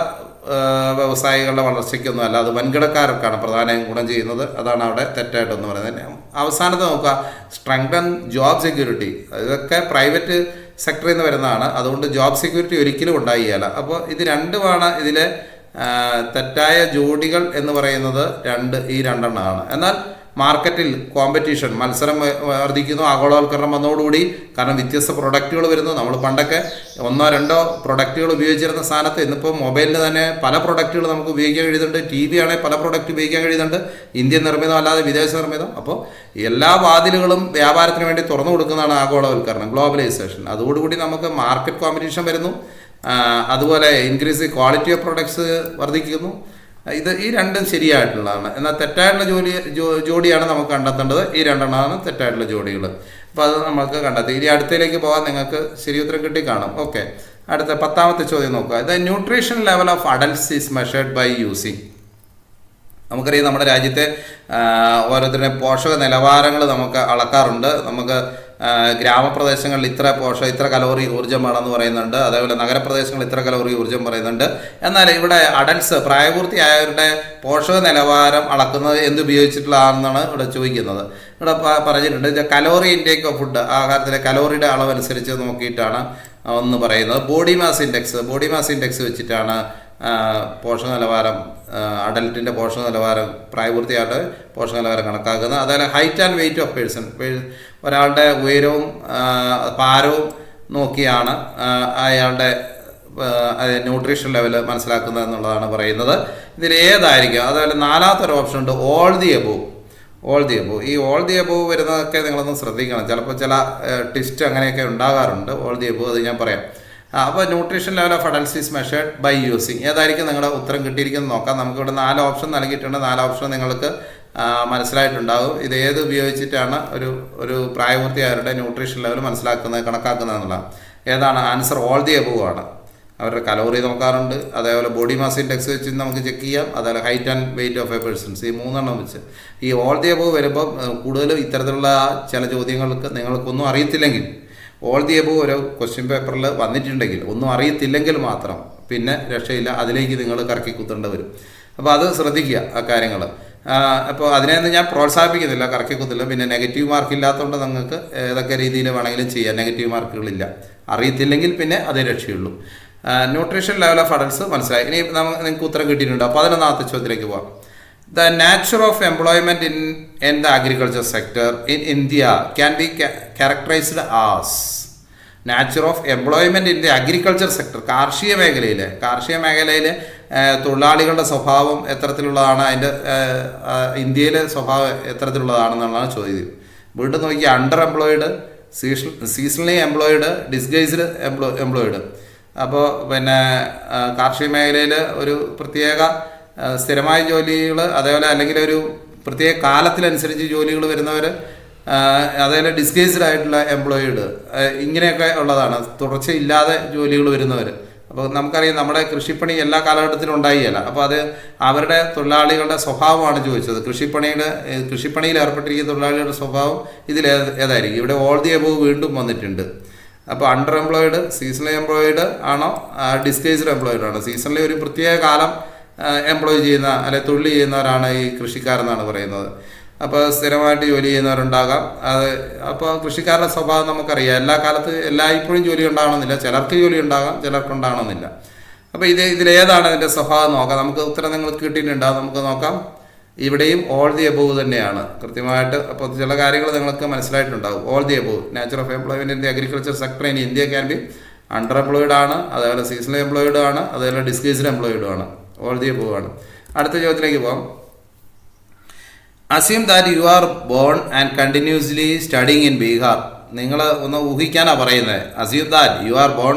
വ്യവസായികളുടെ വളർച്ചയ്ക്കൊന്നും അല്ല, അത് വൻകിടക്കാർക്കാണ് പ്രധാനമായും ഗുണം ചെയ്യുന്നത്. അതാണ് അവിടെ തെറ്റായിട്ടെന്ന് പറയുന്നത്. അവസാനത്തെ നോക്കുക, സ്ട്രെങ്തൻ ജോബ് സെക്യൂരിറ്റി. ഇതൊക്കെ പ്രൈവറ്റ് സെക്ടറിൽ നിന്ന് വരുന്നതാണ്. അതുകൊണ്ട് ജോബ് സെക്യൂരിറ്റി ഒരിക്കലും ഉണ്ടായില്ല. അപ്പോൾ ഇത് രണ്ടുമാണ് ഇതിലെ തെറ്റായ ജോഡികൾ എന്ന് പറയുന്നത്. ഈ രണ്ടെണ്ണമാണ്. എന്നാൽ മാർക്കറ്റിൽ കോമ്പറ്റീഷൻ മത്സരം വർദ്ധിക്കുന്നു. ആഗോളവൽക്കരണം വന്നതോടുകൂടി, കാരണം വ്യത്യസ്ത പ്രൊഡക്റ്റുകൾ വരുന്നു. നമ്മൾ പണ്ടൊക്കെ 1-2 പ്രൊഡക്റ്റുകൾ ഉപയോഗിച്ചിരുന്ന സ്ഥാനത്ത് ഇന്നിപ്പോൾ മൊബൈലിന് തന്നെ പല പ്രൊഡക്റ്റുകൾ നമുക്ക് ഉപയോഗിക്കാൻ കഴിയുന്നുണ്ട്. ടി വി ആണെങ്കിൽ പല പ്രൊഡക്റ്റ് ഉപയോഗിക്കാൻ കഴിയുന്നുണ്ട്, ഇന്ത്യൻ നിർമ്മിതം അല്ലാതെ വിദേശ നിർമ്മിതം. അപ്പോൾ എല്ലാ വാതിലുകളും വ്യാപാരത്തിന് വേണ്ടി തുറന്നു കൊടുക്കുന്നതാണ് ആഗോളവൽക്കരണം, ഗ്ലോബലൈസേഷൻ. അതോടുകൂടി നമുക്ക് മാർക്കറ്റ് കോമ്പറ്റീഷൻ വരുന്നു. അതുപോലെ ഇൻക്രീസ് ക്വാളിറ്റി ഓഫ് പ്രൊഡക്ട്സ് വർദ്ധിക്കുന്നു. ഈ രണ്ടും ശരിയായിട്ടുള്ളതാണ്. എന്നാൽ തെറ്റായിട്ടുള്ള ജോഡിയാണ് നമുക്ക് കണ്ടെത്തേണ്ടത്. ഈ രണ്ടെണ്ണമാണ് തെറ്റായിട്ടുള്ള ജോഡികൾ. അപ്പോൾ അത് നമുക്ക് കണ്ടെത്തി. ഇനി അടുത്തതിലേക്ക് പോകാൻ നിങ്ങൾക്ക് ശരി ഉത്തരം കിട്ടി കാണും. ഓക്കെ, അടുത്ത 10ാമത്തെ ചോദ്യം നോക്കുക. The nutrition level of adults is measured by using. നമുക്കറിയാം നമ്മുടെ രാജ്യത്തെ ഓരോരുത്തരുടെ പോഷക നിലവാരങ്ങൾ നമുക്ക് അളക്കാറുണ്ട്. നമുക്ക് ഗ്രാമപ്രദേശങ്ങളിൽ ഇത്ര കലോറി ഊർജ്ജം വേണമെന്ന് പറയുന്നുണ്ട്. അതേപോലെ നഗരപ്രദേശങ്ങളിൽ ഇത്ര കലോറി ഊർജ്ജം പറയുന്നുണ്ട്. എന്നാൽ ഇവിടെ അഡൽട്സ്, പ്രായപൂർത്തിയായവരുടെ പോഷക നിലവാരം അളക്കുന്നത് എന്തുപയോഗിച്ചിട്ടുള്ളതാണെന്നാണ് ഇവിടെ ചോദിക്കുന്നത്. ഇവിടെ പറഞ്ഞിട്ടുണ്ട് കലോറി ഇൻടേക്ക് ഓഫ് ഫുഡ്, ആഹാരത്തിലെ കലോറിയുടെ അളവനുസരിച്ച് നോക്കിയിട്ടാണ് ഒന്ന് പറയുന്നത്. ബോഡി മാസ് ഇൻഡെക്സ് വെച്ചിട്ടാണ് പോഷക നിലവാരം, അഡൽട്ടിൻ്റെ പോഷക നിലവാരം, പ്രായപൂർത്തിയായിട്ട് പോഷക നിലവാരം കണക്കാക്കുന്നത്. അതുപോലെ height and weight of person, ഒരാളുടെ ഉയരവും ഭാരവും നോക്കിയാണ് അയാളുടെ ന്യൂട്രീഷൻ ലെവൽ മനസ്സിലാക്കുന്നത് എന്നുള്ളതാണ് പറയുന്നത്. ഇതിൽ ഏതായിരിക്കും? അതുപോലെ 4ാമത്തെ ഒരു ഓപ്ഷൻ ഉണ്ട്, ഓൾ ദി എബോവ്. ഈ ഓൾ ദി എബോവ് വരുന്നതൊക്കെ നിങ്ങളൊന്ന് ശ്രദ്ധിക്കണം. ചിലപ്പോൾ ചില ട്വിസ്റ്റ് അങ്ങനെയൊക്കെ ഉണ്ടാകാറുണ്ട്. ഓൾ ദി എബോവ് അത് ഞാൻ പറയാം. അപ്പോൾ nutrition level of adults is measured by using. ഏതായിരിക്കും നിങ്ങളുടെ ഉത്തരം കിട്ടിയിരിക്കുന്നത് നോക്കാം. നമുക്കിവിടെ 4 ഓപ്ഷൻ നൽകിയിട്ടുണ്ട്. 4 ഓപ്ഷൻ നിങ്ങൾക്ക് മനസ്സിലായിട്ടുണ്ടാകും. ഇത് ഏത് ഉപയോഗിച്ചിട്ടാണ് ഒരു പ്രായപൂർത്തിയായവരുടെ ന്യൂട്രീഷൻ ലെവൽ കണക്കാക്കുന്നത് എന്നുള്ളതാണ്. ഏതാണ് ആൻസർ? ഓൾ ദി എബോവ് ആണ്. അവരുടെ കലോറി നോക്കാറുണ്ട്, അതേപോലെ ബോഡി മാസ് ഇൻഡെക്സ് വെച്ച് നമുക്ക് ചെക്ക് ചെയ്യാം, അതേപോലെ height and weight of a person's, ഈ 3 വെച്ച്. ഈ ഓൾ ദി എബോവ് വരുമ്പോൾ കൂടുതലും ഇത്തരത്തിലുള്ള ചില ചോദ്യങ്ങൾക്ക് നിങ്ങൾക്കൊന്നും അറിയത്തില്ലെങ്കിൽ, ഓൾ ദി എബോവ് ഒരു ക്വസ്റ്റ്യൻ പേപ്പറിൽ വന്നിട്ടുണ്ടെങ്കിൽ ഒന്നും അറിയത്തില്ലെങ്കിൽ മാത്രം പിന്നെ രക്ഷയില്ല, അതിലേക്ക് നിങ്ങൾ കറക്കി കുത്തേണ്ടി വരും. അപ്പോൾ അത് ശ്രദ്ധിക്കുക ആ കാര്യങ്ങൾ. അപ്പോൾ അതിനെയൊന്നും ഞാൻ പ്രോത്സാഹിപ്പിക്കുന്നില്ല, കറക്കി കുത്തില്ല. പിന്നെ നെഗറ്റീവ് മാർക്ക് ഇല്ലാത്തതുകൊണ്ട് നിങ്ങൾക്ക് ഏതൊക്കെ രീതിയിൽ വേണമെങ്കിലും ചെയ്യാം. നെഗറ്റീവ് മാർക്കുകളില്ല. അറിയത്തില്ലെങ്കിൽ പിന്നെ അതേ രക്ഷയുള്ളൂ. ന്യൂട്രീഷൻ ലെവൽ ഓഫ് അഡൽട്സ് മനസ്സിലായി. ഇനി നിങ്ങൾക്ക് ഉത്തരം കിട്ടിയിട്ടുണ്ട്. അപ്പോൾ 11ാമത്തെ ചോദ്യത്തിലേക്ക് പോകാം. The nature of employment in the agriculture sector in India can be characterized as. Nature of employment in the agriculture sector, കാർഷിക മേഖലയിൽ തൊഴിലാളികളുടെ സ്വഭാവം എത്തരത്തിലുള്ളതാണ്, അതിൻ്റെ ഇന്ത്യയിലെ സ്വഭാവം എത്തരത്തിലുള്ളതാണെന്നുള്ളതാണ് ചോദ്യം. വീണ്ടും നോക്കി, under employed, seasonally employed, disguised employed. അപ്പോൾ പിന്നെ കാർഷിക മേഖലയിൽ ഒരു പ്രത്യേക സ്ഥിരമായ ജോലികൾ, അതേപോലെ അല്ലെങ്കിൽ ഒരു പ്രത്യേക കാലത്തിനനുസരിച്ച് ജോലികൾ വരുന്നവർ, അതേപോലെ ഡിസ്ഗൈസ്ഡ് ആയിട്ടുള്ള എംപ്ലോയിഡ്, ഇങ്ങനെയൊക്കെ ഉള്ളതാണ്. തുടർച്ചയില്ലാതെ ജോലികൾ വരുന്നവർ. അപ്പോൾ നമുക്കറിയാം നമ്മുടെ കൃഷിപ്പണി എല്ലാ കാലഘട്ടത്തിലും ഉണ്ടായില്ല. അപ്പോൾ അത് അവരുടെ തൊഴിലാളികളുടെ സ്വഭാവമാണ് ചോദിച്ചത്. കൃഷിപ്പണിയിൽ ഏർപ്പെട്ടിരിക്കുന്ന തൊഴിലാളികളുടെ സ്വഭാവം ഇതിൽ ഏതായിരിക്കും? ഇവിടെ ഓൾ ദി എബോവ് വീണ്ടും വന്നിട്ടുണ്ട്. അപ്പോൾ അണ്ടർ എംപ്ലോയിഡ്, സീസണലി എംപ്ലോയിഡ് ആണോ, ഡിസ്ഗൈസ്ഡ് എംപ്ലോയിഡ് ആണോ? സീസണലി ഒരു പ്രത്യേക കാലം എംപ്ലോയ് ചെയ്യുന്ന അല്ലെങ്കിൽ തൊഴിൽ ചെയ്യുന്നവരാണ് ഈ കൃഷിക്കാരെന്നാണ് പറയുന്നത്. അപ്പോൾ സ്ഥിരമായിട്ട് ജോലി ചെയ്യുന്നവരുണ്ടാകാം. അപ്പോൾ കൃഷിക്കാരുടെ സ്വഭാവം നമുക്കറിയാം. എല്ലായ്പ്പോഴും ജോലി ഉണ്ടാകണമെന്നില്ല. ചിലർക്ക് ജോലി ഉണ്ടാകാം, ചിലർക്ക് ഉണ്ടാകണമെന്നില്ല. അപ്പോൾ ഇതിലേതാണ് ഇതിൻ്റെ സ്വഭാവം നോക്കാം. നമുക്ക് ഉത്തരം നിങ്ങൾക്ക് കിട്ടിയിട്ടുണ്ടാകും. നമുക്ക് നോക്കാം. ഇവിടെയും ഓൾ ദി എബോവ് തന്നെയാണ് കൃത്യമായിട്ട്. അപ്പോൾ ചില കാര്യങ്ങൾ നിങ്ങൾക്ക് മനസ്സിലായിട്ടുണ്ടാകും. All the above, nature of employment in the agriculture sector in India can be under employed ആണ്, അതേപോലെ സീസണൽ എംപ്ലോയിഡ് ആണ്, അതേപോലെ ഡിസ്ഗൈസ്ഡ് എംപ്ലോയിഡും ആണ്. ഓൾ ദി എബോവ് ആണ്. അടുത്ത ചോദ്യത്തിലേക്ക് പോകാം. Assume that you are born and continuously studying in Bihar. നിങ്ങൾ ഒന്ന് ഊഹിക്കാനാണ് പറയുന്നത്. Assume that you are born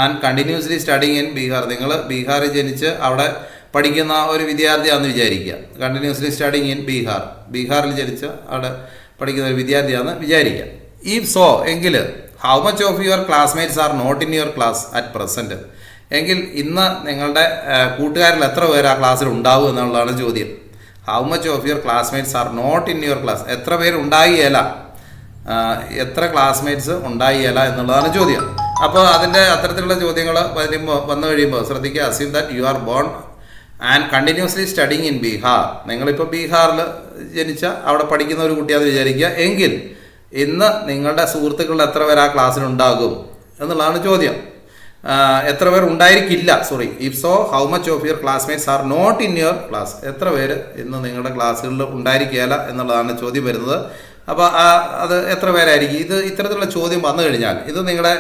and continuously studying in Bihar. നിങ്ങൾ ബീഹാറിൽ ജനിച്ച് അവിടെ പഠിക്കുന്ന ഒരു വിദ്യാർത്ഥിയാണെന്ന് വിചാരിക്കുക. കണ്ടിന്യൂസ്ലി സ്റ്റഡിങ് ഇൻ ബീഹാറിൽ ജനിച്ച് അവിടെ പഠിക്കുന്ന ഒരു വിദ്യാർത്ഥിയാണെന്ന് വിചാരിക്കുക. ഇഫ് സോ, എങ്കിൽ how much of your classmates are not in your class at present. എങ്കിൽ ഇന്ന് നിങ്ങളുടെ കൂട്ടുകാരിൽ എത്ര പേര് ആ ക്ലാസ്സിൽ ഉണ്ടാവും എന്നുള്ളതാണ് ചോദ്യം. How much of your classmates are not in your class. എത്ര പേര് ഉണ്ടായില്ല, എത്ര ക്ലാസ്മേറ്റ്സ് ഉണ്ടായില്ല എന്നുള്ളതാണ് ചോദ്യം. അപ്പോൾ അതിൻ്റെ അത്തരത്തിലുള്ള ചോദ്യങ്ങൾ വന്നു കഴിയുമ്പോൾ ശ്രദ്ധിക്കുക. Assume that you are born and continuously studying in Bihar. നിങ്ങളിപ്പോൾ ബീഹാറിൽ ജനിച്ച അവിടെ പഠിക്കുന്ന ഒരു കുട്ടിയാണെന്ന് വിചാരിക്കുക. എങ്കിൽ ഇന്ന് നിങ്ങളുടെ സുഹൃത്തുക്കളുടെ എത്ര പേര് ആ ക്ലാസ്സിലുണ്ടാകും എന്നുള്ളതാണ് ചോദ്യം. എത്ര പേർ ഉണ്ടായിരിക്കില്ല, sorry, if so how much of your classmates are not in your class, എത്ര പേര് ഇന്ന് നിങ്ങളുടെ ക്ലാസ്സുകളിൽ ഉണ്ടായിരിക്കുകയില്ല എന്നുള്ളതാണ് ചോദ്യം വരുന്നത്. അപ്പോൾ അത് എത്ര പേരായിരിക്കും? ഇത്തരത്തിലുള്ള ചോദ്യം വന്നു കഴിഞ്ഞാൽ ഇത് നിങ്ങളുടെ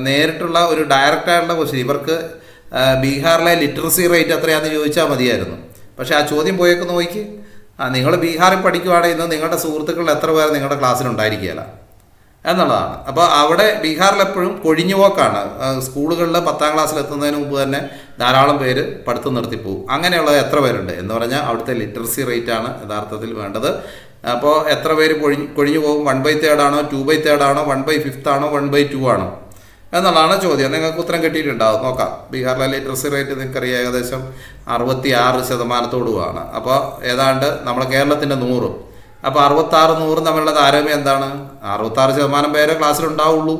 നേരിട്ടുള്ള ഒരു ഡയറക്റ്റായിട്ടുള്ള ക്വസ്റ്റ്യൻ. ഇവർക്ക് ബീഹാറിലെ ലിറ്ററസി റേറ്റ് എത്രയാണെന്ന് ചോദിച്ചാൽ മതിയായിരുന്നു. പക്ഷേ ആ ചോദ്യം പോയേക്ക് നോക്കി, നിങ്ങൾ ബീഹാറിൽ പഠിക്കുവാണെങ്കിൽ ഇന്ന് നിങ്ങളുടെ സുഹൃത്തുക്കളിൽ എത്ര പേർ നിങ്ങളുടെ ക്ലാസ്സിലുണ്ടായിരിക്കുകയില്ല എന്നുള്ളതാണ്. അപ്പോൾ അവിടെ ബീഹാറിലെപ്പോഴും കൊഴിഞ്ഞുപോക്കാണ്. സ്കൂളുകളിൽ 10ാം ക്ലാസ്സിൽ എത്തുന്നതിന് മുമ്പ് തന്നെ ധാരാളം പേര് പഠിത്തം നിർത്തിപ്പോവും. അങ്ങനെയുള്ളത് എത്ര പേരുണ്ട് എന്ന് പറഞ്ഞാൽ അവിടുത്തെ ലിറ്ററസി റേറ്റാണ് യഥാർത്ഥത്തിൽ വേണ്ടത്. അപ്പോൾ എത്ര പേര് കൊഴിഞ്ഞു പോകും? 1/3 ആണോ, 2/3 ആണോ, 1/5 ആണോ, 1/2 ആണോ എന്നുള്ളതാണ് ചോദ്യം. നിങ്ങൾക്ക് ഉത്തരം കിട്ടിയിട്ടുണ്ടാവും. നോക്കാം. ബീഹാറിലെ ലിറ്ററസി റേറ്റ് നിങ്ങൾക്കറിയാം ഏകദേശം 66%. അപ്പോൾ ഏതാണ്ട് നമ്മുടെ കേരളത്തിൻ്റെ 100. അപ്പോൾ 66 100 തമ്മിലുള്ള താരതമ്യം എന്താണ്? 66% പേരെ ക്ലാസ്സിലുണ്ടാവുള്ളൂ.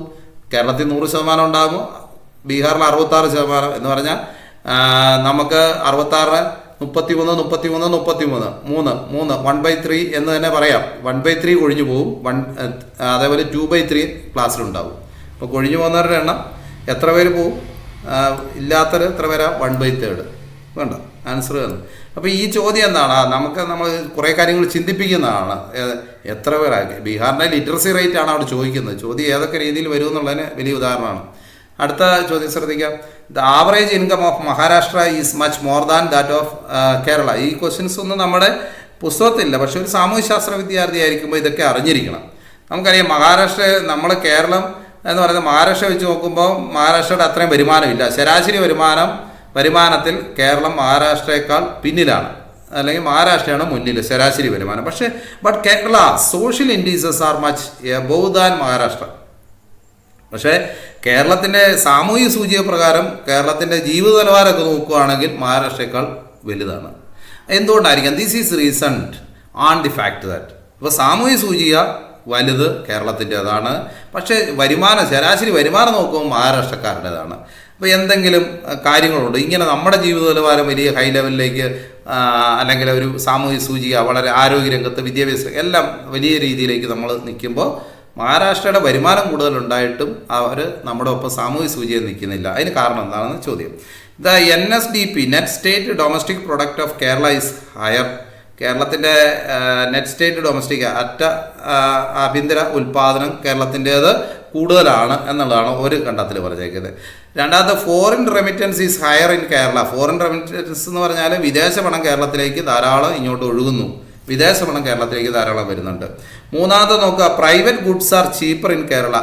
കേരളത്തിൽ 100% ഉണ്ടാകും, ബീഹാറിൽ 66% എന്ന് പറഞ്ഞാൽ നമുക്ക് 66 33 33 33 1/3 എന്ന് തന്നെ പറയാം. 1/3 കൊഴിഞ്ഞു പോവും. അതേപോലെ 2/3 ക്ലാസ്സിലുണ്ടാവും. അപ്പോൾ കൊഴിഞ്ഞു പോകുന്നവരുടെ എണ്ണം എത്ര പേര് പോവും? ഇല്ലാത്തവർ എത്ര പേരാ? 1/3. വേണ്ട, ആൻസർ തന്നു. അപ്പോൾ ഈ ചോദ്യം എന്താണ്? നമ്മൾ കുറേ കാര്യങ്ങൾ ചിന്തിപ്പിക്കുന്നതാണ്. എത്ര പേരാക്കി ബീഹാറിൻ്റെ ലിറ്ററസി റേറ്റ് ആണ് അവിടെ ചോദിക്കുന്നത്. ചോദ്യം ഏതൊക്കെ രീതിയിൽ വരുമെന്നുള്ളതിന് വലിയ ഉദാഹരണമാണ്. അടുത്ത ചോദ്യം ശ്രദ്ധിക്കാം. The average income of Maharashtra is much more than that of Kerala. ഈ ക്വസ്റ്റ്യൻസ് ഒന്നും നമ്മുടെ പുസ്തകത്തിലില്ല, പക്ഷെ ഒരു സാമൂഹ്യശാസ്ത്ര വിദ്യാർത്ഥി ആയിരിക്കുമ്പോൾ ഇതൊക്കെ അറിഞ്ഞിരിക്കണം. നമുക്കറിയാം നമ്മൾ കേരളം എന്ന് പറയുന്നത് മഹാരാഷ്ട്ര വെച്ച് നോക്കുമ്പോൾ മഹാരാഷ്ട്രയുടെ അത്രയും വരുമാനമില്ല. ശരാശരി വരുമാനത്തിൽ കേരളം മഹാരാഷ്ട്രയേക്കാൾ പിന്നിലാണ്, അല്ലെങ്കിൽ മഹാരാഷ്ട്രയാണ് മുന്നിൽ ശരാശരി വരുമാനം. പക്ഷേ Kerala social indices are much above than Maharashtra. പക്ഷേ കേരളത്തിൻ്റെ സാമൂഹിക സൂചിക പ്രകാരം കേരളത്തിൻ്റെ ജീവിത നിലവാരമൊക്കെ നോക്കുകയാണെങ്കിൽ മഹാരാഷ്ട്രയേക്കാൾ വലുതാണ്. എന്തുകൊണ്ടായിരിക്കാം? This is reasoned on the fact that ഇപ്പോൾ സാമൂഹിക സൂചിക വലുത് കേരളത്തിൻ്റെതാണ്, പക്ഷേ ശരാശരി വരുമാനം നോക്കുമ്പോൾ മഹാരാഷ്ട്രക്കാരുടേതാണ്. അപ്പോൾ എന്തെങ്കിലും കാര്യങ്ങളുണ്ട് ഇങ്ങനെ നമ്മുടെ ജീവിത നിലവാരം വലിയ ഹൈ ലെവലിലേക്ക്, അല്ലെങ്കിൽ ഒരു സാമൂഹിക സൂചിക വളരെ ആരോഗ്യരംഗത്ത്, വിദ്യാഭ്യാസം എല്ലാം വലിയ രീതിയിലേക്ക് നമ്മൾ നിൽക്കുമ്പോൾ മഹാരാഷ്ട്രയുടെ വരുമാനം കൂടുതലുണ്ടായിട്ടും അവർ നമ്മുടെ ഒപ്പം സാമൂഹിക സൂചികയിൽ നിൽക്കുന്നില്ല. അതിന് കാരണം എന്താണെന്ന് ചോദ്യം. The NSDP net state domestic product of Kerala is higher. കേരളത്തിൻ്റെ നെറ്റ് സ്റ്റേറ്റ് ഡൊമസ്റ്റിക് ആഭ്യന്തര ഉൽപ്പാദനം കേരളത്തിൻ്റേത് കൂടുതലാണ് എന്നുള്ളതാണ് ഒരു കണ്ടെത്തൽ പറഞ്ഞേക്കുന്നത്. രണ്ടാമത്തെ foreign remittance is higher in Kerala. Foreign remittance എന്ന് പറഞ്ഞാൽ വിദേശ പണം കേരളത്തിലേക്ക് ധാരാളം ഇങ്ങോട്ട് ഒഴുകുന്നു, വിദേശ പണം കേരളത്തിലേക്ക് ധാരാളം വരുന്നുണ്ട്. മൂന്നാമത്തെ നോക്കുക, private goods are cheaper in Kerala.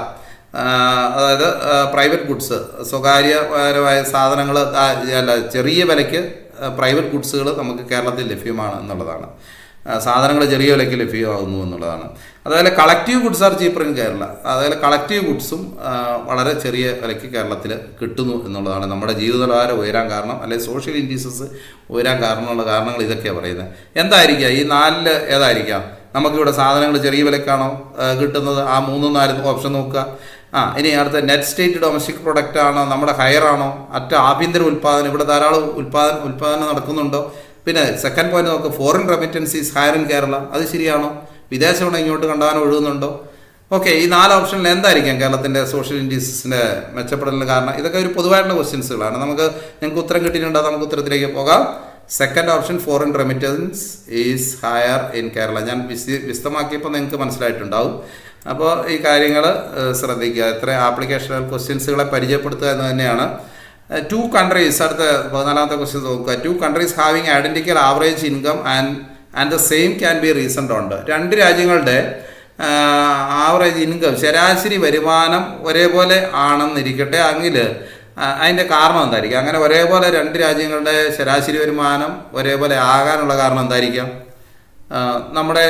അതായത് പ്രൈവറ്റ് ഗുഡ്സ്, സ്വകാര്യപരമായ സാധനങ്ങൾ ചെറിയ വിലയ്ക്ക് പ്രൈവറ്റ് ഗുഡ്സുകൾ നമുക്ക് കേരളത്തിൽ ലഭ്യമാണ് എന്നുള്ളതാണ്. സാധനങ്ങൾ ചെറിയ വിലയ്ക്ക് ലഭ്യമാകുന്നു എന്നുള്ളതാണ്. അതുപോലെ collective goods are cheaper in Kerala. അതുപോലെ കളക്റ്റീവ് ഗുഡ്സും വളരെ ചെറിയ വിലയ്ക്ക് കേരളത്തിൽ കിട്ടുന്നു എന്നുള്ളതാണ്. നമ്മുടെ ജീവിത നിലവാരം ഉയരാൻ കാരണം, അല്ലെങ്കിൽ സോഷ്യൽ ഇൻഡീസസ് ഉയരാൻ കാരണമുള്ള കാരണങ്ങൾ ഇതൊക്കെയാണ് പറയുന്നത്. എന്തായിരിക്കാം ഈ 4 ഏതായിരിക്കാം? നമുക്കിവിടെ സാധനങ്ങൾ ചെറിയ വിലക്കാണോ കിട്ടുന്നത്? ആ 3 4 ഓപ്ഷൻ നോക്കുക. ഇനി അടുത്ത നെറ്റ് സ്റ്റേറ്റ് ഡൊമസ്റ്റിക് പ്രൊഡക്റ്റ് ആണോ നമ്മുടെ ഹയർ ആണോ? ആഭ്യന്തര ഉൽപ്പാദനം, ഇവിടെ ധാരാളം ഉൽപ്പാദനം നടക്കുന്നുണ്ടോ? പിന്നെ സെക്കൻഡ് പോയിന്റ് നോക്കുക, foreign remittance is higher in Kerala. അത് ശരിയാണോ? വിദേശം ഇങ്ങോട്ട് കണ്ടാനോ ഒഴുകുന്നുണ്ടോ? ഓക്കെ, ഈ 4 ഓപ്ഷനിൽ എന്തായിരിക്കാം കേരളത്തിൻ്റെ സോഷ്യൽ ഇൻഡീസസിൻ്റെ മെച്ചപ്പെടലിന് കാരണം? ഇതൊക്കെ ഒരു പൊതുവായിട്ടുള്ള ക്വസ്റ്റ്യൻസുകളാണ്. നിങ്ങൾക്ക് ഉത്തരം കിട്ടിയിട്ടുണ്ടോ? നമുക്ക് ഉത്തരത്തിലേക്ക് പോകാം. Second option foreign remittance is higher in Kerala. ഞാൻ വിശദമാക്കിയപ്പോൾ നിങ്ങൾക്ക് മനസ്സിലായിട്ടുണ്ടാവും. അപ്പോൾ ഈ കാര്യങ്ങൾ ശ്രദ്ധിക്കുക. എത്ര ആപ്ലിക്കേഷണൽ ക്വസ്റ്റ്യൻസുകളെ പരിചയപ്പെടുത്തുക എന്ന് തന്നെയാണ്. 2 കൺട്രീസ്, അടുത്ത 14ാമത്തെ ക്വസ്റ്റ്യൻ നോക്കുക. 2 countries having identical average income and the same can be reasoned ഉണ്ട്. 2 രാജ്യങ്ങളുടെ ആവറേജ് ഇൻകം, ശരാശരി വരുമാനം ഒരേപോലെ ആണെന്നിരിക്കട്ടെ, എങ്കിൽ അതിൻ്റെ കാരണം എന്തായിരിക്കും? അങ്ങനെ ഒരേപോലെ 2 രാജ്യങ്ങളുടെ ശരാശരി വരുമാനം ഒരേപോലെ ആകാനുള്ള കാരണം എന്തായിരിക്കാം? നമ്മുടെ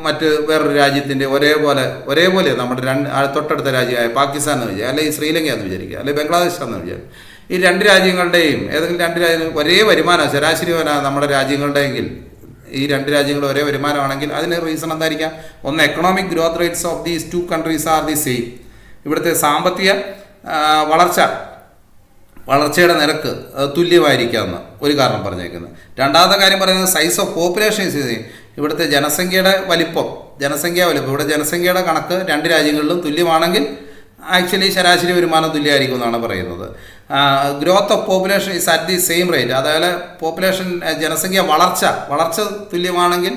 മറ്റ് വേറൊരു രാജ്യത്തിൻ്റെ ഒരേപോലെ നമ്മുടെ തൊട്ടടുത്ത രാജ്യമായ പാകിസ്ഥാൻ എന്ന് വിചാരിക്കുക, അല്ലെങ്കിൽ ശ്രീലങ്ക എന്ന് വിചാരിക്കുക, അല്ലെങ്കിൽ ബംഗ്ലാദേശ് എന്ന് വിചാരിക്കുക. ഈ 2 രാജ്യങ്ങളുടെയും ഏതെങ്കിലും 2 രാജ്യങ്ങൾ ഒരേ വരുമാനം, ശരാശരി വരുമാനം നമ്മുടെ രാജ്യങ്ങളുടെയെങ്കിൽ, ഈ 2 രാജ്യങ്ങൾ ഒരേ വരുമാനമാണെങ്കിൽ അതിന് റീസൺ എന്തായിരിക്കാം? ഒന്ന്, economic growth rates of these 2 countries are the same. ഇവിടുത്തെ സാമ്പത്തിക വളർച്ചയുടെ നിരക്ക് തുല്യമായിരിക്കാമെന്ന് ഒരു കാരണം പറഞ്ഞേക്കുന്നത്. രണ്ടാമത്തെ കാര്യം പറയുന്നത് size of population is same. ഇവിടുത്തെ ജനസംഖ്യാ വലിപ്പം, ഇവിടെ ജനസംഖ്യയുടെ കണക്ക് 2 രാജ്യങ്ങളിലും തുല്യമാണെങ്കിൽ ആക്ച്വലി ശരാശരി വരുമാനം തുല്യമായിരിക്കും എന്നാണ് പറയുന്നത്. Growth of population is at the same rate, അതായത് പോപ്പുലേഷൻ ജനസംഖ്യ വളർച്ച തുല്യമാണെങ്കിൽ